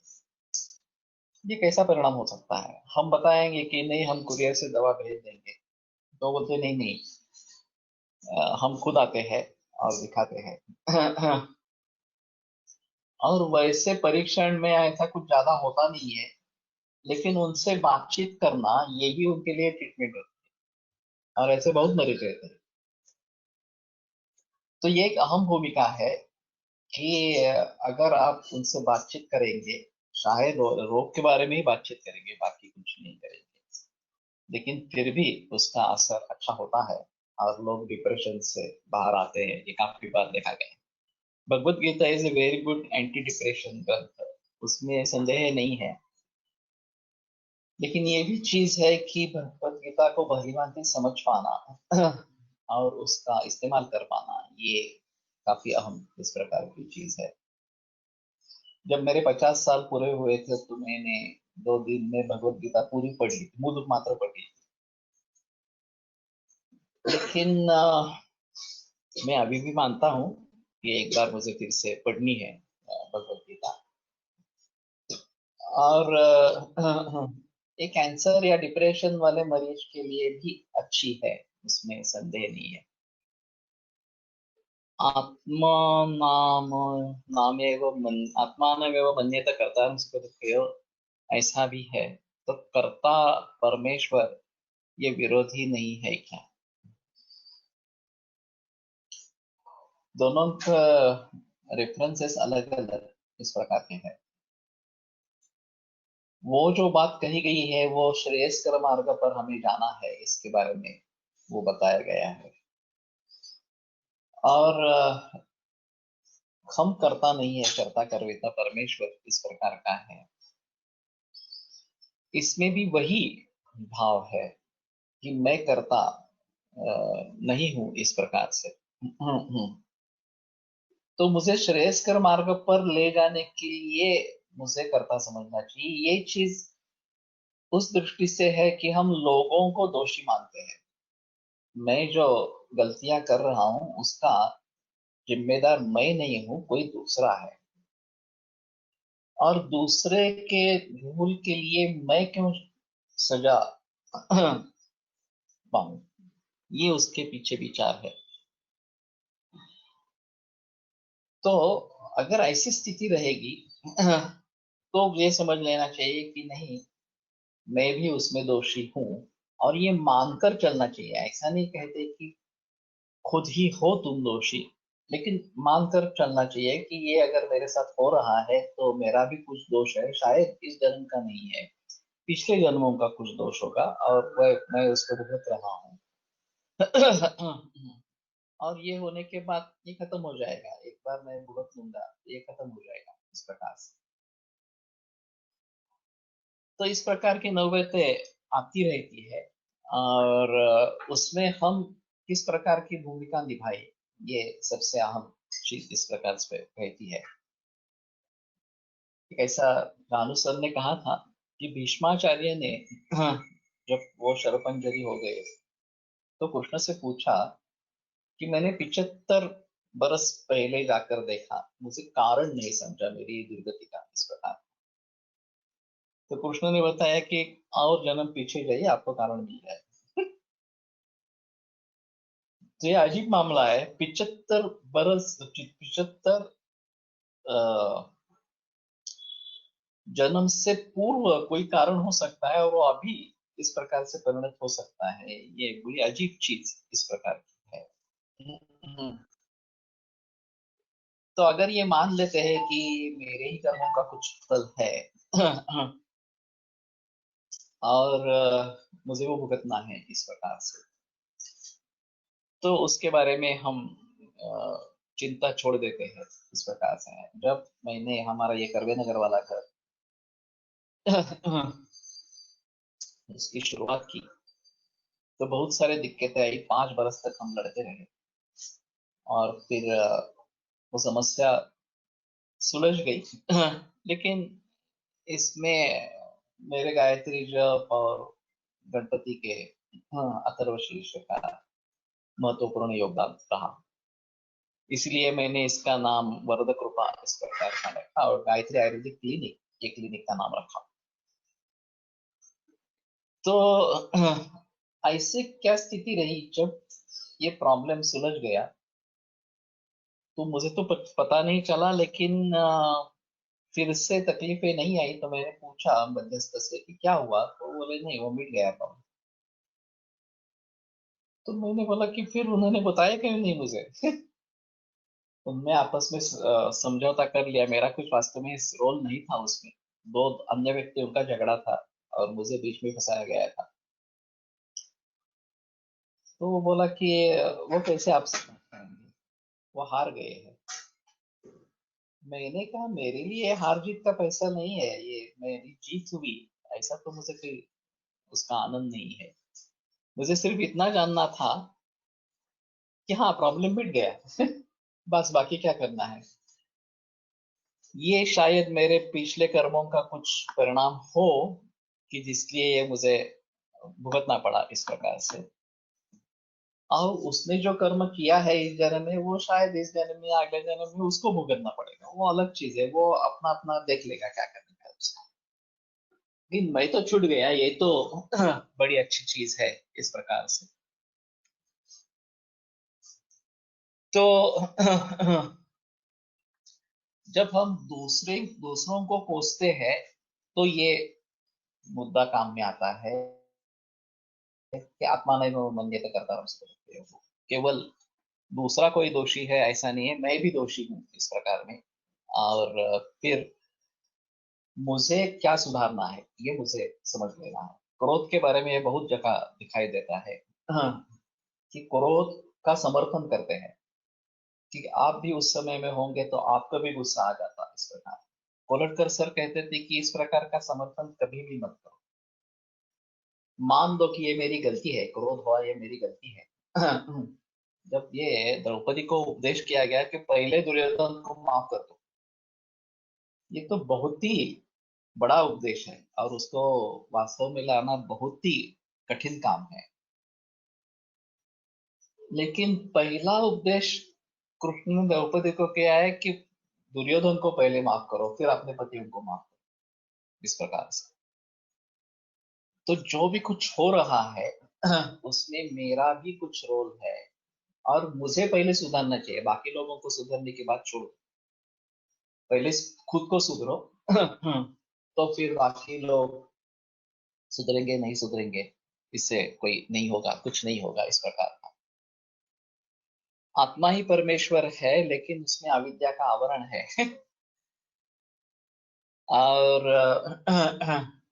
ये कैसा परिणाम हो सकता है? हम बताएंगे कि नहीं, हम कुरियर से दवा भेज देंगे, तो बोलते नहीं नहीं, हम खुद आते हैं और दिखाते हैं। और वैसे परीक्षण में ऐसा कुछ ज्यादा होता नहीं है, लेकिन उनसे बातचीत करना यही उनके लिए ट्रीटमेंट होती है, और ऐसे बहुत मरीज रहते हैं। तो ये एक अहम भूमिका है कि अगर आप उनसे बातचीत करेंगे, शायद रोग के बारे में ही बातचीत करेंगे, बाकी कुछ नहीं करेंगे, लेकिन फिर भी उसका असर अच्छा होता है, और लोग डिप्रेशन से बाहर आते हैं। ये काफी बार देखा गया है। Bhagavad Gita is a very good anti depression granth, उसमें संदेह नहीं है। लेकिन ये भी चीज है कि भगवत गीता को भलीभांति समझ पाना और उसका इस्तेमाल कर पाना, ये काफी अहम इस प्रकार की चीज है। जब मेरे 50 साल पूरे हुए थे, तो मैंने 2 दिन में भगवत गीता पूरी पढ़ ली थी, मूल मात्र पढ़ ली थी। लेकिन मैं अभी भी मानता हूँ कि एक बार मुझे फिर से पढ़नी है भगवत गीता। और ये कैंसर या डिप्रेशन वाले मरीज के लिए भी अच्छी है, उसमें संदेह नहीं है। आत्मा नाम नामेव मन आत्मानमेव मन्यते कर्ता सुखदुःखयोः, ऐसा भी है। तो कर्ता परमेश्वर, ये विरोधी नहीं है क्या? दोनों का रेफरेंसेस अलग अलग इस प्रकार के हैं। वो जो बात कही गई है वो श्रेयस्कर मार्ग पर हमें जाना है, इसके बारे में वो बताया गया है। और हम करता नहीं है, करता कर्ता परमेश्वर इस प्रकार का है। इसमें भी वही भाव है कि मैं करता नहीं हूं इस प्रकार से। तो मुझे श्रेयस्कर मार्ग पर ले जाने के लिए मुझे करता समझना चाहिए। ये चीज उस दृष्टि से है कि हम लोगों को दोषी मानते हैं। मैं जो गलतियां कर रहा हूं उसका जिम्मेदार मैं नहीं हूं, कोई दूसरा है। और दूसरे के भूल के लिए मैं क्यों सजा पाऊं? ये उसके पीछे विचार है। तो अगर ऐसी स्थिति रहेगी तो ये समझ लेना चाहिए कि नहीं, मैं भी उसमें दोषी हूँ, और ये मानकर चलना चाहिए। ऐसा नहीं कहते कि खुद ही हो तुम दोषी, लेकिन मानकर चलना चाहिए कि ये अगर मेरे साथ हो रहा है तो मेरा भी कुछ दोष है, शायद इस जन्म का नहीं है, पिछले जन्मों का कुछ दोष होगा, और वह मैं उसको भुगत रहा हूँ। और ये होने के बाद ये खत्म हो जाएगा, एक बार मैं भुगत लूंगा, ये खत्म हो जाएगा इस प्रकार से। तो इस प्रकार की नौबतें आती रहती है, और उसमें हम किस प्रकार की भूमिका निभाए, ये सबसे अहम चीज इस प्रकार से रहती है। एक ऐसा रानू सर ने कहा था कि भीष्माचार्य ने जब वो शरपंजरी हो गए, तो कृष्ण से पूछा कि मैंने 75 बरस पहले जाकर देखा, मुझे कारण नहीं समझा मेरी दुर्गति का इस प्रकार। तो कृष्ण ने बताया कि और जन्म पीछे जाइए, आपको कारण मिल जाए। तो ये अजीब मामला है। 75 बरस, 75 जन्म से पूर्व कोई कारण हो सकता है, और वो अभी इस प्रकार से परिणत हो सकता है। ये बड़ी अजीब चीज इस प्रकार की है। हम्म। तो अगर ये मान लेते हैं कि मेरे ही कर्मों का कुछ फल है और मुझे वो भुगतना है इस प्रकार से, तो उसके बारे में हम चिंता छोड़ देते हैं इस प्रकार से। जब मैंने हमारा ये करवे नगर वाला घर उसकी शुरुआत की, तो बहुत सारे दिक्कतें आई, 5 बरस तक हम लड़ते रहे, और फिर वो समस्या सुलझ गई। लेकिन इसमें मेरे गायत्री जप और गणपति के अथर्व शीर्ष का महत्वपूर्ण योगदान रहा। इसलिए मैंने इसका नाम वरद कृपा इस प्रकार का रखा और गायत्री आयुर्वेदिक क्लिनिक ये क्लिनिक का नाम रखा। तो ऐसे क्या स्थिति रही जब ये प्रॉब्लम सुलझ गया, तो मुझे तो पता नहीं चला, लेकिन फिर से तकलीफें नहीं आई। तो मैंने पूछा मध्यस्थ से कि क्या हुआ, तो बोले नहीं वो मिट गया प्रॉब्लम। तो मैंने बोला कि फिर उन्होंने बताया क्यों नहीं मुझे। उनमें आपस में समझौता कर लिया, मेरा कुछ वास्तव में इस रोल नहीं था उसमें। दो अन्य व्यक्तियों का झगड़ा था और मुझे बीच में फंसाया गया था। तो वो बोला कि वो कैसे आप वो हार गए हैं। मैंने कहा मेरे लिए हार जीत का पैसा नहीं है, ये मेरी जीत हुई ऐसा तो मुझे कोई उसका आनंद नहीं है। मुझे सिर्फ इतना जानना था कि हाँ प्रॉब्लम मिट गया। बस बाकी क्या करना है। ये शायद मेरे पिछले कर्मों का कुछ परिणाम हो कि जिसलिए ये मुझे भुगतना पड़ा इस प्रकार से। और उसने जो कर्म किया है इस जन्म में, वो शायद इस जन्म में अगले जन्म में उसको भुगतना पड़ेगा, वो अलग चीज है। वो अपना अपना देख लेगा क्या करना है उसका। लेकिन मैं तो छूट गया, ये तो बड़ी अच्छी चीज है इस प्रकार से। तो जब हम दूसरों को कोसते हैं, तो ये मुद्दा काम में आता है कि आत्मा नहीं मन्यता करता हूँ। केवल दूसरा कोई दोषी है ऐसा नहीं है, मैं भी दोषी हूँ इस प्रकार में। और फिर मुझे क्या सुधारना है ये मुझे समझ लेना है। क्रोध के बारे में ये बहुत जगह दिखाई देता है, हाँ, कि क्रोध का समर्थन करते हैं कि आप भी उस समय में होंगे तो आपको भी गुस्सा आ जाता इस प्रकार। कोलटकर सर कहते थे कि इस प्रकार का समर्थन कभी भी मत करो। मान दो कि ये मेरी गलती है, क्रोध हुआ ये मेरी गलती है। जब ये द्रौपदी को उपदेश किया गया कि पहले दुर्योधन को माफ कर दो, ये तो बहुत ही बड़ा उपदेश है और उसको वास्तव में लाना बहुत ही कठिन काम है। लेकिन पहला उपदेश कृष्ण ने द्रौपदी को किया है कि दुर्योधन को पहले माफ करो, फिर अपने पतियों को माफ करो इस प्रकार से। तो जो भी कुछ हो रहा है उसमें मेरा भी कुछ रोल है और मुझे पहले सुधरना चाहिए। बाकी लोगों को सुधरने की बात छोड़ो, पहले खुद को सुधरो। तो फिर बाकी लोग सुधरेंगे नहीं सुधरेंगे इससे कोई नहीं होगा, कुछ नहीं होगा इस प्रकार का। आत्मा ही परमेश्वर है, लेकिन उसमें अविद्या का आवरण है। और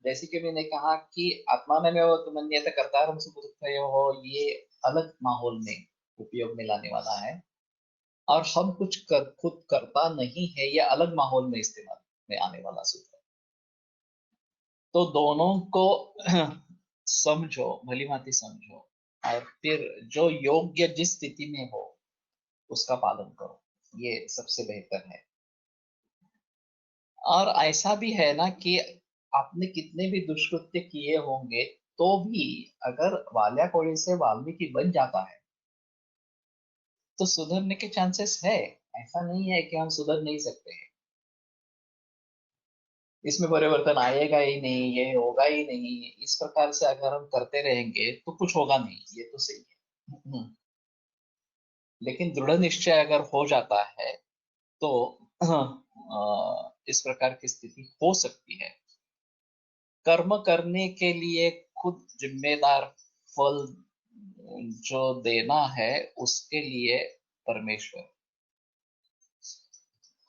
जैसे कि मैंने कहा कि आत्मा में वो तुमन्यता करता है, हो ये अलग माहौल में उपयोग में लाने वाला है। और हम कुछ खुद करता नहीं है, ये अलग माहौल में इस्तेमाल में आने वाला सूत्र है। तो दोनों को समझो, भली भांति समझो, और फिर जो योग्य जिस स्थिति में हो उसका पालन करो, ये सबसे बेहतर है। और ऐसा भी है ना कि आपने कितने भी दुष्कृत्य किए होंगे, तो भी अगर वाल्या कोड़ी से वाल्मीकि बन जाता है तो सुधरने के चांसेस है। ऐसा नहीं है कि हम सुधर नहीं सकते हैं। इसमें परिवर्तन आएगा ही नहीं, ये होगा ही नहीं, इस प्रकार से अगर हम करते रहेंगे तो कुछ होगा नहीं, ये तो सही है। लेकिन दृढ़ निश्चय अगर हो जाता है तो इस प्रकार की स्थिति हो सकती है। कर्म करने के लिए खुद जिम्मेदार, फल जो देना है उसके लिए परमेश्वर।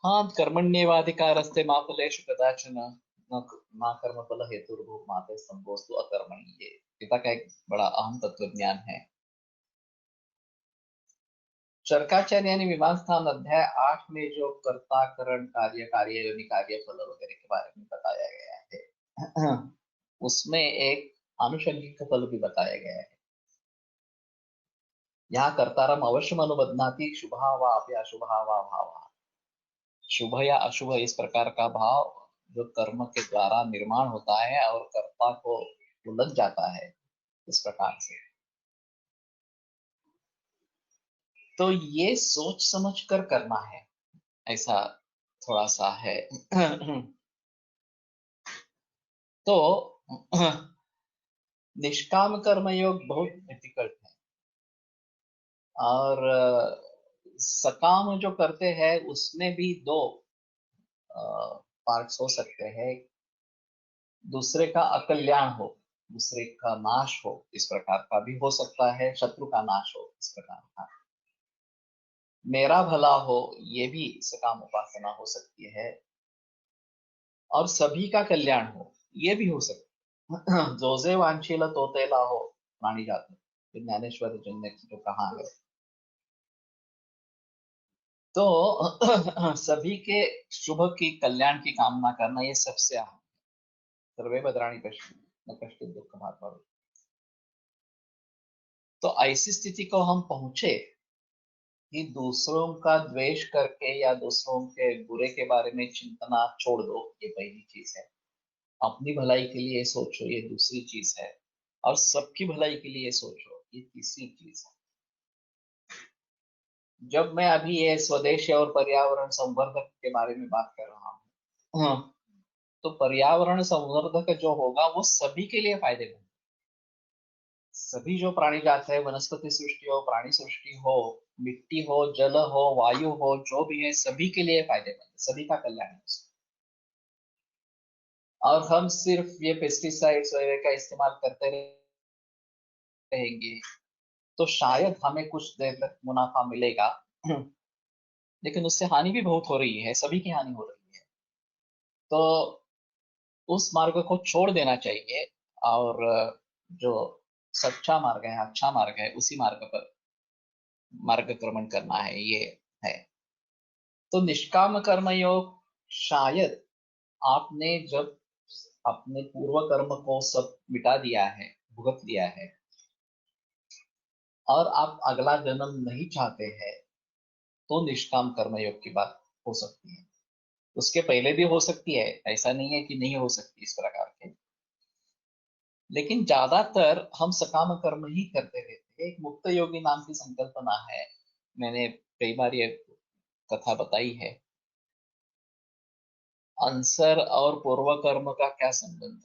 हाँ, कर्मण्येवाधिकारस्ते मा फलेषु कदाचन मा कर्म फल हेतुर्भुः मा ते संगोऽस्तु अकर्मणि। ये पिता का एक बड़ा अहम तत्व ज्ञान है। शर्काचार्य यानी मीमांसा अध्याय 8 में जो कर्ता करण कार्य कार्य योनि कार्य फल वगैरह के बारे में बताया गया है, उसमें एक आनुषंगिक फल भी बताया गया है। यहाँ कर्तारम अवश्य अनुबध्नाति शुभा वा अपि अशुभा वा भाव। शुभ या अशुभ इस प्रकार का भाव जो कर्म के द्वारा निर्माण होता है और कर्ता को वो लग जाता है इस प्रकार से। तो ये सोच समझ कर करना है, ऐसा थोड़ा सा है। तो निष्काम कर्म योग बहुत डिफिकल्ट है, और सकाम जो करते हैं उसमें भी दो पार्ट्स हो सकते हैं। दूसरे का अकल्याण हो, दूसरे का नाश हो, इस प्रकार का भी हो सकता है, शत्रु का नाश हो इस प्रकार का, मेरा भला हो, ये भी सकाम उपासना हो सकती है, और सभी का कल्याण हो, ये भी हो सकता है। जोजे वांछील तोतेला हो प्राणी जात, ज्ञानेश्वर जी ने जो कहा है। तो सभी के शुभ की कल्याण की कामना करना ये सबसे अहम। सर्वे भद्राणि पश्यन्तु मा कश्चित् दुःखभाग् भवेत्। तो ऐसी स्थिति को हम पहुंचे कि दूसरों का द्वेष करके या दूसरों के बुरे के बारे में चिंतना छोड़ दो, ये पहली चीज है। अपनी भलाई के लिए सोचो, ये दूसरी चीज है। और सबकी भलाई के लिए सोचो, ये तीसरी चीज है। जब मैं अभी ये स्वदेश और पर्यावरण संवर्धक के बारे में बात कर रहा हूँ, तो पर्यावरण संवर्धक जो होगा वो सभी के लिए फायदेमंद, सभी जो प्राणी जात है, वनस्पति सृष्टि हो, प्राणी सृष्टि हो, मिट्टी हो, जल हो, वायु हो, जो भी है सभी के लिए फायदेमंद, सभी का कल्याण है उसमें। और हम सिर्फ ये पेस्टिसाइड्स वगैरह का इस्तेमाल करते रहेंगे तो शायद हमें कुछ देर तक मुनाफा मिलेगा, लेकिन उससे हानि भी बहुत हो रही है, सभी की हानि हो रही है। तो उस मार्ग को छोड़ देना चाहिए, और जो सच्चा मार्ग है, अच्छा मार्ग है, उसी मार्ग पर मार्गक्रमण करना है, ये है। तो निष्काम कर्म योग, शायद आपने जब अपने पूर्व कर्म को सब मिटा दिया है, भुगत दिया है, और आप अगला जन्म नहीं चाहते हैं, तो निष्काम कर्म योग की बात हो सकती है। उसके पहले भी हो सकती है, ऐसा नहीं है कि नहीं हो सकती इस प्रकार के, लेकिन ज्यादातर हम सकाम कर्म ही करते रहते हैं। एक मुक्त योगी नाम की संकल्पना है, मैंने कई बार ये कथा बताई है। आंसर और पूर्व कर्म का क्या संबंध?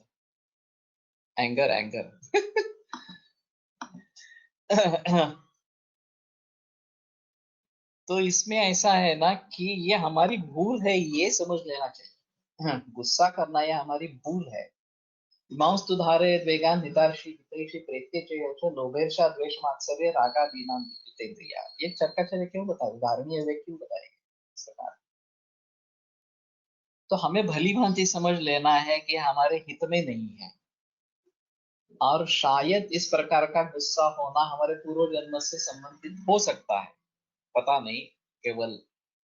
Anger anger. तो इसमें ऐसा है ना कि ये हमारी भूल है, ये समझ लेना चाहिए। गुस्सा करना ये हमारी भूल है। इमांस्तुधारे वेगान हितार्षि हितैषी प्रेत्य च योच लोभेर्षा द्वेष मात्सर्य रागा दीनां जितेन्द्रिया। ये चरकाचर्य क्यों बताए, उदाहरणीय वे क्यों बताएंगे इस प्रकार? तो हमें भली भांति समझ लेना है कि हमारे हित में नहीं है, और शायद इस प्रकार का गुस्सा होना हमारे पूर्व जन्म से संबंधित हो सकता है, पता नहीं, केवल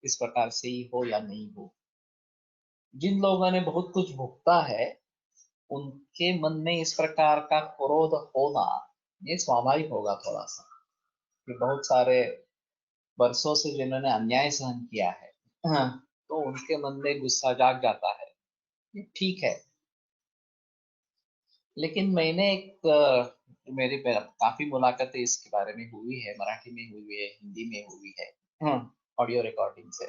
इस प्रकार से ही हो या नहीं हो। जिन लोगों ने बहुत कुछ भुगता है, उनके मन में इस प्रकार का क्रोध होना ये स्वाभाविक होगा थोड़ा सा, कि बहुत सारे वर्षों से जिन्होंने अन्याय सहन किया है, हाँ, तो उनके मन में गुस्सा जाग जाता है, ये ठीक है। लेकिन मैंने एक मेरी काफी मुलाकातें इसके बारे में हुई है, मराठी में हुई है, हिंदी में हुई है, ऑडियो रिकॉर्डिंग से।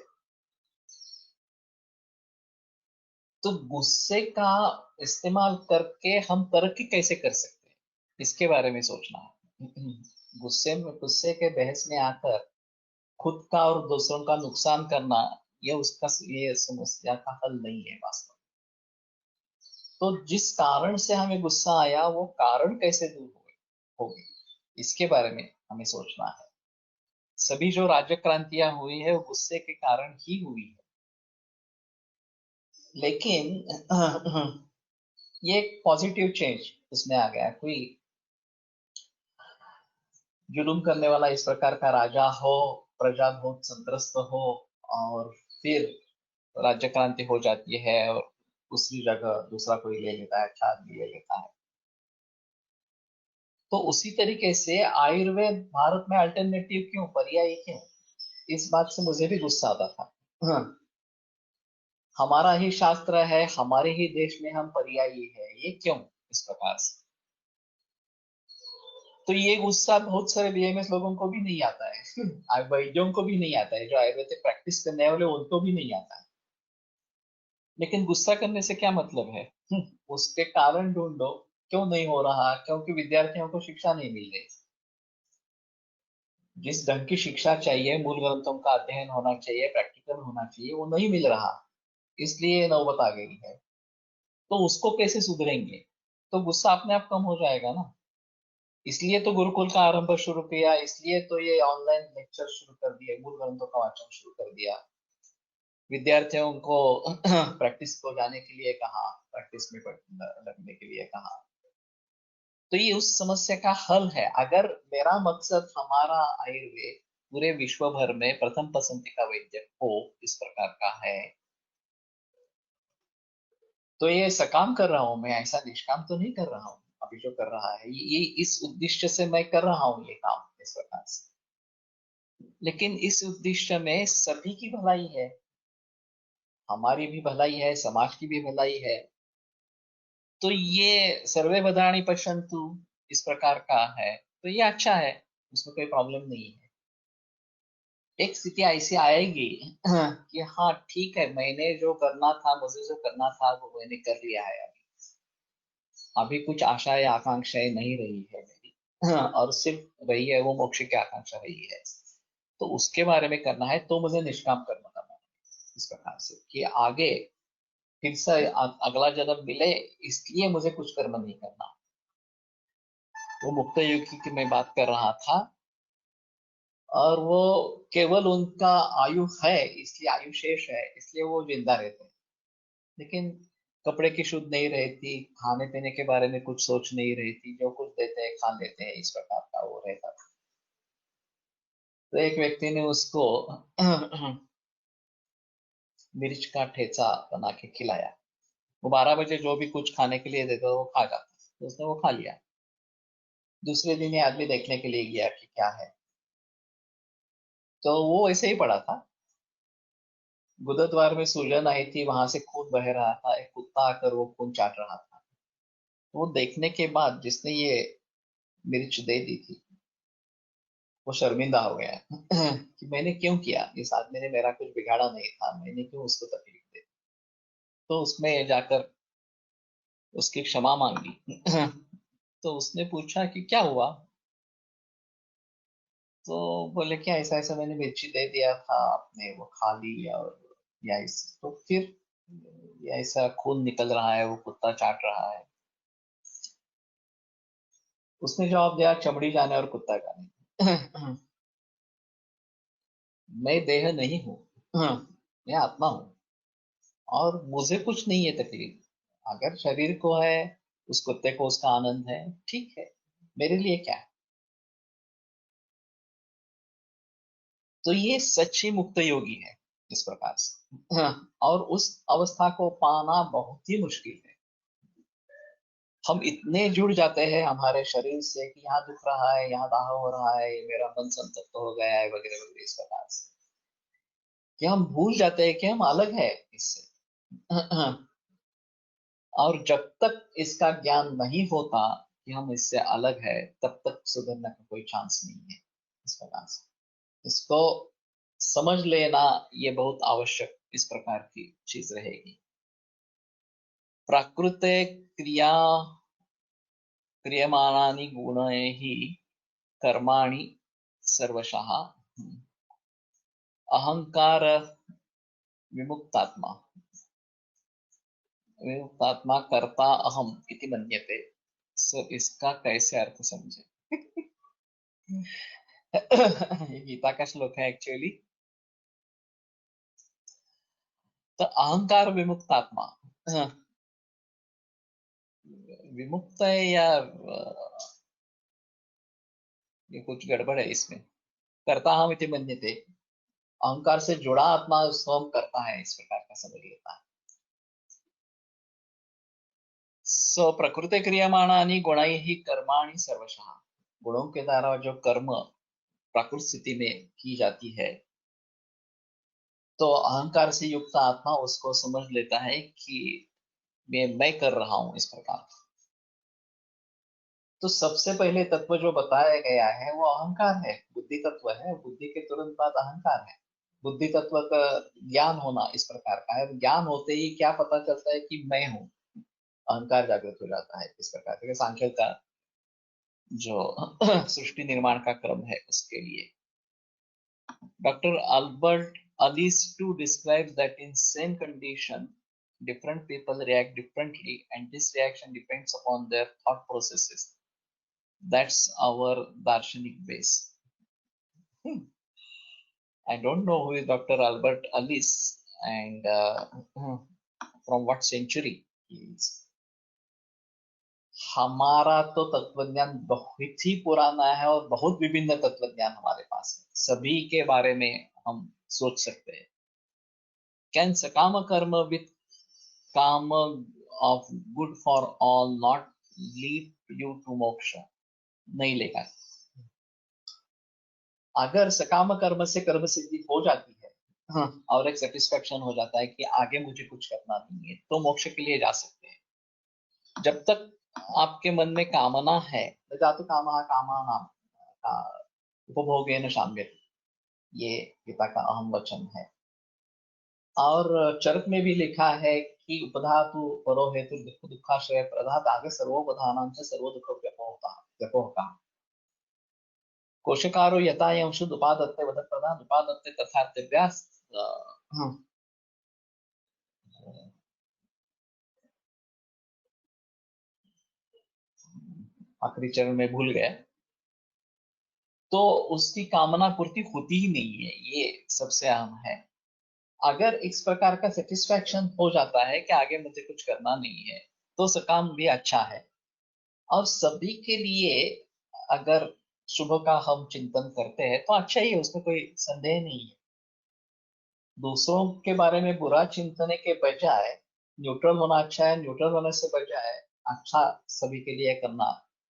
तो गुस्से का इस्तेमाल करके हम तरक्की कैसे कर सकते हैं, इसके बारे में सोचना है। गुस्से के बहस में आकर खुद का और दूसरों का नुकसान करना, ये समस्या का हल नहीं है वास्तव में। तो जिस कारण से हमें गुस्सा आया, वो कारण कैसे दूर होगी, इसके बारे में हमें सोचना है। सभी जो राज्य क्रांतियां हुई है वो गुस्से के कारण ही हुई है, लेकिन ये एक पॉजिटिव चेंज उसमें आ गया। कोई जुलूम करने वाला इस प्रकार का राजा हो, प्रजा बहुत संत्रस्त हो, और फिर राज्य क्रांति हो जाती है, और दूसरी जगह दूसरा कोई ले लेता है, अच्छा आदमी ले लेता है। तो उसी तरीके से आयुर्वेद भारत में अल्टरनेटिव क्यों, पर्यायी क्यों, इस बात से मुझे भी गुस्सा आता था। हाँ, हमारा ही शास्त्र है, हमारे ही देश में हम पर्यायी है, ये क्यों इस प्रकार से? तो ये गुस्सा बहुत सारे बीएमएस लोगों को भी नहीं आता है वैद्यों को भी नहीं आता है, जो आयुर्वेदिक प्रैक्टिस करने वाले उनको भी नहीं आता है। लेकिन गुस्सा करने से क्या मतलब है? उसके कारण ढूंढो, क्यों नहीं हो रहा? क्योंकि विद्यार्थियों को शिक्षा नहीं मिल रही। जिस ढंग की शिक्षा चाहिए, मूल ग्रंथों का अध्ययन होना चाहिए, प्रैक्टिकल होना चाहिए, वो नहीं मिल रहा, इसलिए नौबत आ गई है। तो उसको कैसे सुधरेंगे? तो गुस्सा अपने आप कम हो जाएगा ना। इसलिए तो गुरुकुल का आरंभ शुरू किया, इसलिए तो ये ऑनलाइन लेक्चर शुरू कर दिए, मूल ग्रंथों का वाचन शुरू कर दिया, विद्यार्थियों को प्रैक्टिस को जाने के लिए कहा, प्रैक्टिस में लगने के लिए कहा। तो ये उस समस्या का हल है। अगर मेरा मकसद हमारा आयुर्वेद पूरे विश्व भर में प्रथम पसंदी का वैद्य हो, इस प्रकार का है, तो ये सकाम कर रहा हूं मैं, ऐसा निष्काम तो नहीं कर रहा हूँ। अभी जो कर रहा है ये इस उद्देश्य से मैं कर रहा हूँ ये काम इस प्रकार से। लेकिन इस उद्देश्य में सभी की भलाई है, हमारी भी भलाई है, समाज की भी भलाई है। तो ये सर्वे बधाणी पश्यन्तु इस प्रकार का है, तो ये अच्छा है, उसमें कोई प्रॉब्लम नहीं है। एक स्थिति ऐसी आएगी कि हाँ ठीक है, मैंने जो करना था, मुझे जो करना था वो मैंने कर लिया है। अभी कुछ आशाएं आकांक्षाएं नहीं रही है मेरी, और सिर्फ रही है वो मोक्ष की आकांक्षा रही है। तो उसके बारे में करना है, तो मुझे निष्काम कर्म करना है इस प्रकार से कि आगे फिर से अगला जन्म मिले, इसलिए मुझे कुछ कर्म नहीं करना। वो मुक्त युग की मैं बात कर रहा था, और वो केवल उनका आयु है, इसलिए आयु शेष है, इसलिए वो जिंदा रहते हैं। लेकिन कपड़े की शुद्ध नहीं रहती, खाने पीने के बारे में कुछ सोच नहीं रहती, जो कुछ देते हैं खा लेते हैं, इस प्रकार का वो रहता था। तो एक व्यक्ति ने उसको मिर्च का ठेचा बना के खिलाया। वो 12 बजे जो भी कुछ खाने के लिए देता वो खा जाता, तो उसने वो खा लिया। दूसरे दिन ये आदमी देखने के लिए गया कि क्या है, तो वो ऐसे ही पड़ा था, गुदद्वार में सूजन आई थी, वहां से खून बह रहा था, एक कुत्ता आकर वो खून चाट रहा था। वो देखने के बाद जिसने ये मिर्च दे दी थी, वो शर्मिंदा हो गया कि मैंने क्यों किया, इस आदमी ने मेरा कुछ बिगाड़ा नहीं था, मैंने क्यों उसको तकलीफ दी। तो उसमें जाकर उसकी क्षमा मांगी। तो उसने पूछा कि क्या हुआ, तो बोले कि ऐसा ऐसा मैंने मिर्ची दे दिया था, आपने वो खा ली, और या इस तो फिर ये ऐसा खून निकल रहा है, वो कुत्ता चाट रहा है। उसने जवाब दिया, चमड़ी जाने और कुत्ता जाने। मैं देह नहीं हूँ, मैं आत्मा हूँ, और मुझे कुछ नहीं है तकलीफ। अगर शरीर को है, उस कुत्ते को उसका आनंद है, ठीक है, मेरे लिए क्या है। तो ये सच्ची मुक्त योगी है इस प्रकार से। और उस अवस्था को पाना बहुत ही मुश्किल है। हम इतने जुड़ जाते हैं हमारे शरीर से कि यहाँ दुख रहा है, यहाँ दाह हो रहा है, मेरा मन संतप्त हो गया है, वगैरह वगैरह, इस प्रकार से कि हम भूल जाते हैं कि हम अलग है इससे। और जब तक इसका ज्ञान नहीं होता कि हम इससे अलग है, तब तक सुधरने का कोई चांस नहीं है इस प्रकार से। इसको समझ लेना ये बहुत आवश्यक इस प्रकार की चीज रहेगी। प्राकृते क्रिया क्रियमाणानि गुणैः कर्माणि सर्वशः अहंकार विमुक्तात्मा विमुक्तात्मा कर्ता अहम इति मन्यते। सो इसका कैसे अर्थ समझे? ये गीता का श्लोक है एक्चुअली। तो अहंकार विमुक्त आत्मा, हाँ, विमुक्त है या ये कुछ गड़बड़ है इसमें। करता हम इति मन्यते, अहंकार से जुड़ा आत्मा उसको हम करता है, इस प्रकार का समझ लेता है। सो प्रकृति क्रियमाणानि गुणैः कर्माणि सर्वशः, गुणों के द्वारा जो कर्म प्राकृत स्थिति में की जाती है, तो अहंकार से युक्त आत्मा उसको समझ लेता है कि मैं कर रहा हूं इस प्रकार। तो सबसे पहले तत्व जो बताया गया है वो अहंकार है, बुद्धि तत्व है। बुद्धि के तुरंत बाद अहंकार है। बुद्धि तत्व का ज्ञान होना इस प्रकार का है। ज्ञान होते ही क्या पता चलता है कि मैं हूँ, अहंकार जागृत हो जाता है। इस प्रकार से सांख्य का जो सृष्टि निर्माण का क्रम है उसके लिए doctor Albert Ellis to describe that in same condition different people react differently and this reaction depends upon their thought processes. That's our darshanik base. I don't know who is Dr. Albert Ellis and from what century he is. हमारा तो तत्वज्ञान बहुत ही पुराना है और बहुत विभिन्न तत्वज्ञान हमारे पास है। सभी के बारे में हम सोच सकते हैं। कैन सकाम कर्म विथ काम of good for all not lead you to moksha? नहीं लेगा। अगर सकाम कर्म से कर्म सिद्धि हो जाती है और एक सेटिस्फेक्शन हो जाता है कि आगे मुझे कुछ करना नहीं है, तो मोक्ष के लिए जा सकते हैं। जब तक आपके मन में कामना है, जातु कामः कामानां उपभोगेन शाम्यति, ये गीता का अहम वचन है। और चरक में भी लिखा है कि उपधातु परो हेतु दुख दुखाश्रय प्रधात आगे सर्वोपधानां च सर्व दुख व्यपोहता कोशकारो यथायं शुद्ध उपादत्ते वद प्रधान उपादत्ते तथार्थिव्यास। आखिरी चरण में भूल गया। तो उसकी कामना पूर्ति होती ही नहीं है, ये सबसे अहम है। अगर इस प्रकार का सेटिस्फैक्शन हो जाता है कि आगे मुझे कुछ करना नहीं है, तो सकाम भी अच्छा है। और सभी के लिए अगर शुभ का हम चिंतन करते हैं तो अच्छा ही है, उसमें कोई संदेह नहीं है। दूसरों के बारे में बुरा चिंतने के बजाय न्यूट्रल होना अच्छा है। न्यूट्रल होने से बजाय अच्छा सभी के लिए करना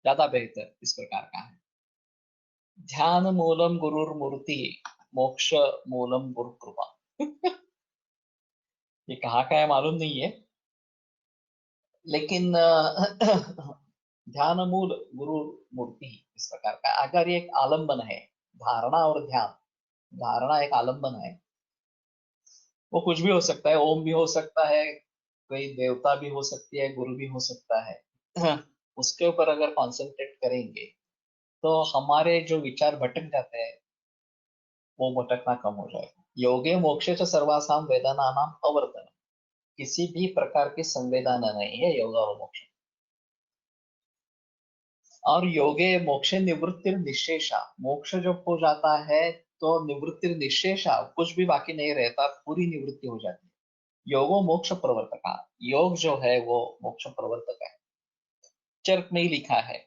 ज्यादा बेहतर इस प्रकार का है। ध्यान मूलम गुरुर्मूर्ति मोक्ष मूलम गुरु कृपा। ये कहाँ का है मालूम नहीं है, लेकिन ध्यान मूल गुरु मूर्ति इस प्रकार का। अगर ये एक आलम्बन है, धारणा और ध्यान, धारणा एक आलम्बन है। वो कुछ भी हो सकता है, ओम भी हो सकता है, कोई देवता भी हो सकती है, गुरु भी हो सकता है। उसके ऊपर अगर कॉन्सेंट्रेट करेंगे तो हमारे जो विचार भटक जाते हैं वो भटकना कम हो जाएगा। योगे मोक्षे च सर्वासाम वेदनानाम अवर्तन, किसी भी प्रकार की संवेदना नहीं है योगा और मोक्ष। और योगे मोक्षे निवृत्ति निशेषा, मोक्ष जब हो जाता है तो निवृत्ति निशेषा, कुछ भी बाकी नहीं रहता, पूरी निवृत्ति हो जाती है। योगो मोक्ष प्रवर्तका, योग जो है वो मोक्ष प्रवर्तक है, चरक में ही लिखा है।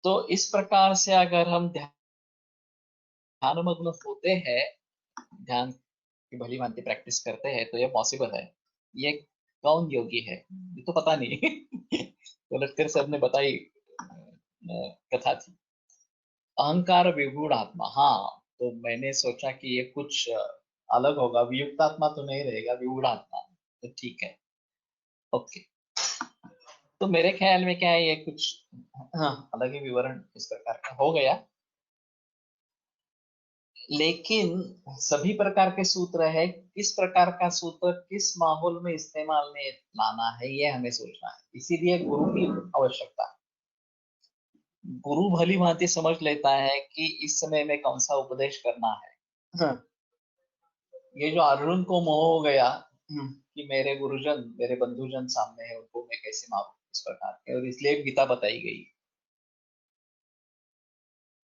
तो इस प्रकार से अगर हम ध्यानमग्न होते हैं, ध्यान की भली भांति प्रैक्टिस करते हैं, तो ये पॉसिबल है। ये कौन योगी है ये तो पता नहीं। तो लटकर सर ने बताई कथा थी। अहंकार विगूढ़ आत्मा, हाँ, तो मैंने सोचा कि ये कुछ अलग होगा। वियुक्त आत्मा तो नहीं रहेगा, विगूढ़ आत्मा, तो ठीक है, ओके। तो मेरे ख्याल में क्या है, ये कुछ अलग ही विवरण इस प्रकार का हो गया। लेकिन सभी प्रकार के सूत्र है, किस प्रकार का सूत्र किस माहौल में इस्तेमाल में लाना है ये हमें सोचना है। इसीलिए गुरु की आवश्यकता है। गुरु भली भांति समझ लेता है कि इस समय में कौन सा उपदेश करना है। ये जो अर्जुन को मोह हो गया कि मेरे गुरुजन मेरे बंधुजन सामने है, उनको मैं कैसे मारूं, इस प्रकार के, और इसलिए गीता बताई गई।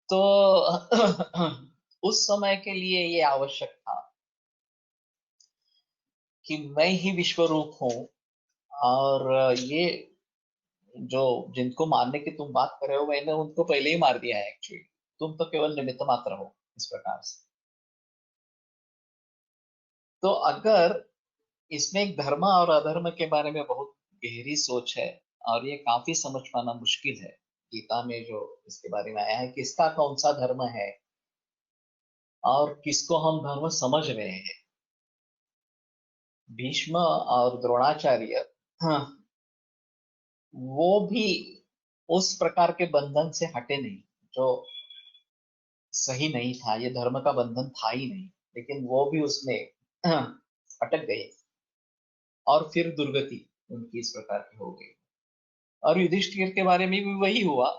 तो उस समय के लिए ये आवश्यक था कि मैं ही विश्व रूप हूं। और ये जो जिनको मारने की तुम बात कर रहे हो, मैंने उनको पहले ही मार दिया है एक्चुअली, तुम तो केवल निमित्त मात्र हो, इस प्रकार से। तो अगर इसमें एक धर्म और अधर्म के बारे में बहुत गहरी सोच है, और ये काफी समझ पाना मुश्किल है। गीता में जो इसके बारे में आया है, किसका कौन सा धर्म है और किसको हम धर्म समझ रहे हैं। भीष्म और द्रोणाचार्य, हाँ, वो भी उस प्रकार के बंधन से हटे नहीं, जो सही नहीं था, ये धर्म का बंधन था ही नहीं, लेकिन वो भी उसमें अटक गए और फिर दुर्गति उनकी इस प्रकार की हो गई। और युधिष्ठिर के बारे में भी वही हुआ।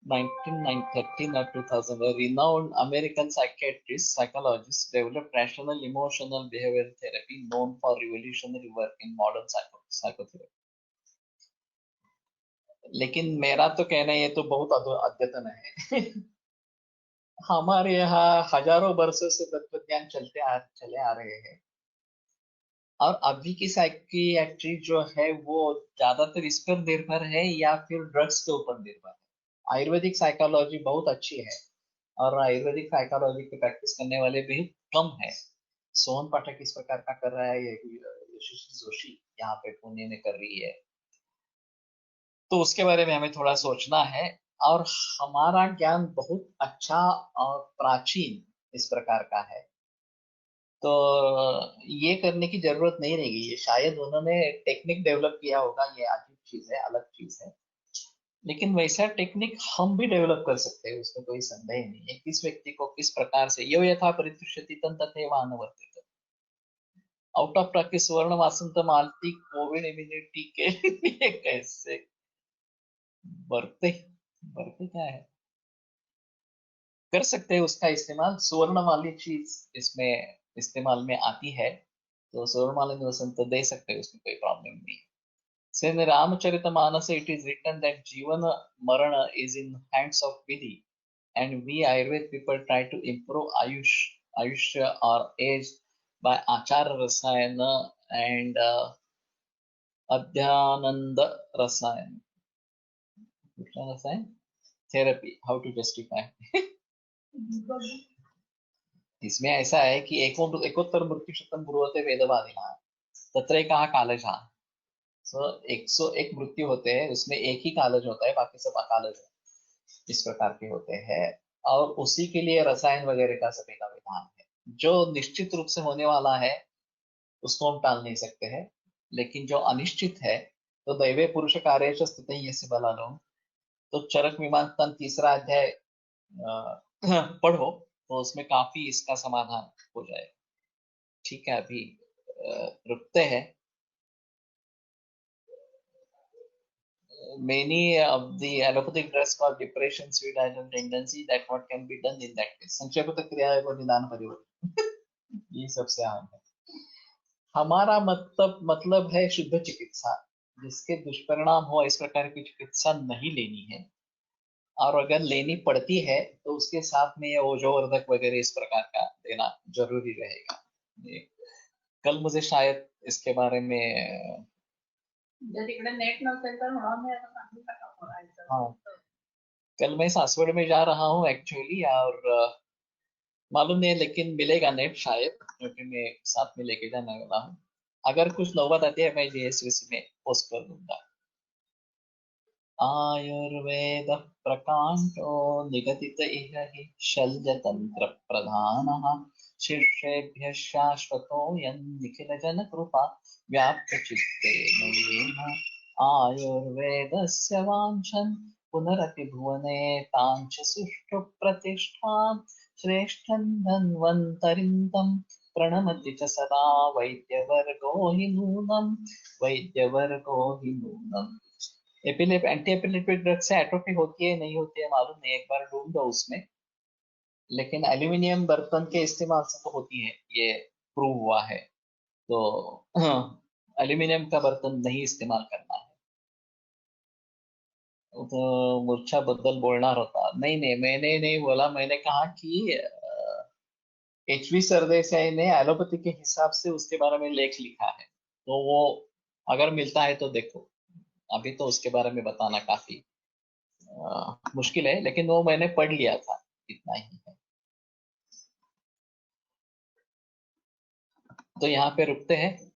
1913 or 2000, a renowned American psychologist developed rational emotional behavioral therapy known for revolutionary work in modern psychotherapy. लेकिन मेरा तो कहना ये तो बहुत अद्यतन है। हमारे यहाँ हजारों वर्षों से तत्व ज्ञान चले आ रहे हैं, और अभी की साइकियाट्री जो है वो ज्यादातर इस पर निर्भर है या फिर ड्रग्स के ऊपर निर्भर है। आयुर्वेदिक साइकोलॉजी बहुत अच्छी है, और आयुर्वेदिक साइकोलॉजी की प्रैक्टिस करने वाले भी कम है। सोहन पाठक इस प्रकार का कर रहा है, ये यशस्वी जोशी यहाँ पे पुणे में कर रही है, तो उसके बारे में हमें थोड़ा सोचना है। और हमारा ज्ञान बहुत अच्छा और प्राचीन इस प्रकार का है, तो ये करने की जरूरत नहीं रहेगी। ये शायद उन्होंने टेक्निक डेवलप किया होगा, ये अजीब चीज है, अलग चीज है, लेकिन वैसा टेक्निक हम भी डेवलप कर सकते हैं, उसमें कोई संदेह नहीं है। किस व्यक्ति को किस प्रकार से यो यथा परितुष्यति तं तथैव अनुवर्तते, आउट ऑफ प्रैक्टिस वर्ण वासंत मालती कोविड इम्यूनिटी के लिए कैसे बरते, बरते क्या है, कर सकते हैं उसका इस्तेमाल। सुवर्ण वाली चीज इसमें इस्तेमाल में आती है, तो सुवर्ण वाले वसंत तो दे सकते हैं, उसमें कोई प्रॉब्लम नहीं है। So in the Ramacharita it is written that Jivana Marana is in hands of Vidhi, and we Ayurveda people try to improve Ayushya or age by Achara Rasayana and Adhyananda Rasayana. Therapy, how to justify? इसमें ऐसा है कि एकोत्तर मृत्यु शतम ब्रुवते वेदवादिना तत्र कहा कालजः। सो 101 मृत्यु होते हैं, उसमें एक ही कालज होता है, बाकी सब अकालज है, इस प्रकार के होते हैं। और उसी के लिए रसायन वगैरह का सभी का विधान है। जो निश्चित रूप से होने वाला है उसको हम टाल नहीं सकते हैं, लेकिन जो अनिश्चित है, तो दैवे पुरुष कार्य स्थित से बला लो, तो चरक मीमांसा तीसरा अध्याय पढ़ो, तो उसमें काफी इसका समाधान हो जाए। ठीक है, अभी रुकते हैं। Many of the allopathic drugs for depression, suicidal tendency, that what can be done in that case? संक्षेपतः क्रिया एवं निदान परिवर्तन, ये सबसे आम है। हमारा मतलब है शुद्ध चिकित्सा, जिसके दुष्परिणाम हो इस प्रकार की चिकित्सा नहीं लेनी है, और अगर लेनी पड़ती है तो उसके साथ में ये ओजोवर्धक वगैरह इस प्रकार का देना जरूरी रहेगा। कल मुझे शायद इसके बारे में नेट नसेल तर हाँ, कल मैं सासवड़ में जा रहा हूँ एक्चुअली, और मालूम नहीं है, लेकिन मिलेगा नेट शायद, क्योंकि मैं साथ में लेके जाने वाला हूँ। अगर कुछ नौबत आती है मैं JSVC में पोस्ट कर दूंगा। आयुर्वेद प्रकांडो निगदित इह हि शल्यतंत्र प्रधानः शिष्येभ्यः शाश्वतोऽयं निखिल जन कृपा व्याप्त चित्तेन येन आयुर्वेदस्य वाञ्छन् पुनरपि भुवने ताञ्च सुष्ठु प्रतिष्ठां श्रेष्ठं धन्वन्तरिं तं प्रणमति च सदा वैद्यवर्गो हि नूनम्, वैद्यवर्गो हि नूनम्। एंटी एपिलेप्टिक ड्रग से एट्रोफी होती है नहीं होती है मालूम नहीं, एक बार ढूंढ दो उसमें, लेकिन एल्यूमिनियम बर्तन के इस्तेमाल से तो होती है, ये प्रूव हुआ है। तो एल्यूमिनियम का बर्तन नहीं इस्तेमाल करना है। तो मूर्छा बदल बोलना होता नहीं, मैंने नहीं बोला, मैंने कहा कि HV सरदेसाई ने एलोपैथी के हिसाब से उसके बारे में लेख लिखा है, तो वो अगर मिलता है तो देखो। अभी तो उसके बारे में बताना काफी मुश्किल है, लेकिन वो मैंने पढ़ लिया था, इतना ही है। तो यहाँ पे रुकते हैं।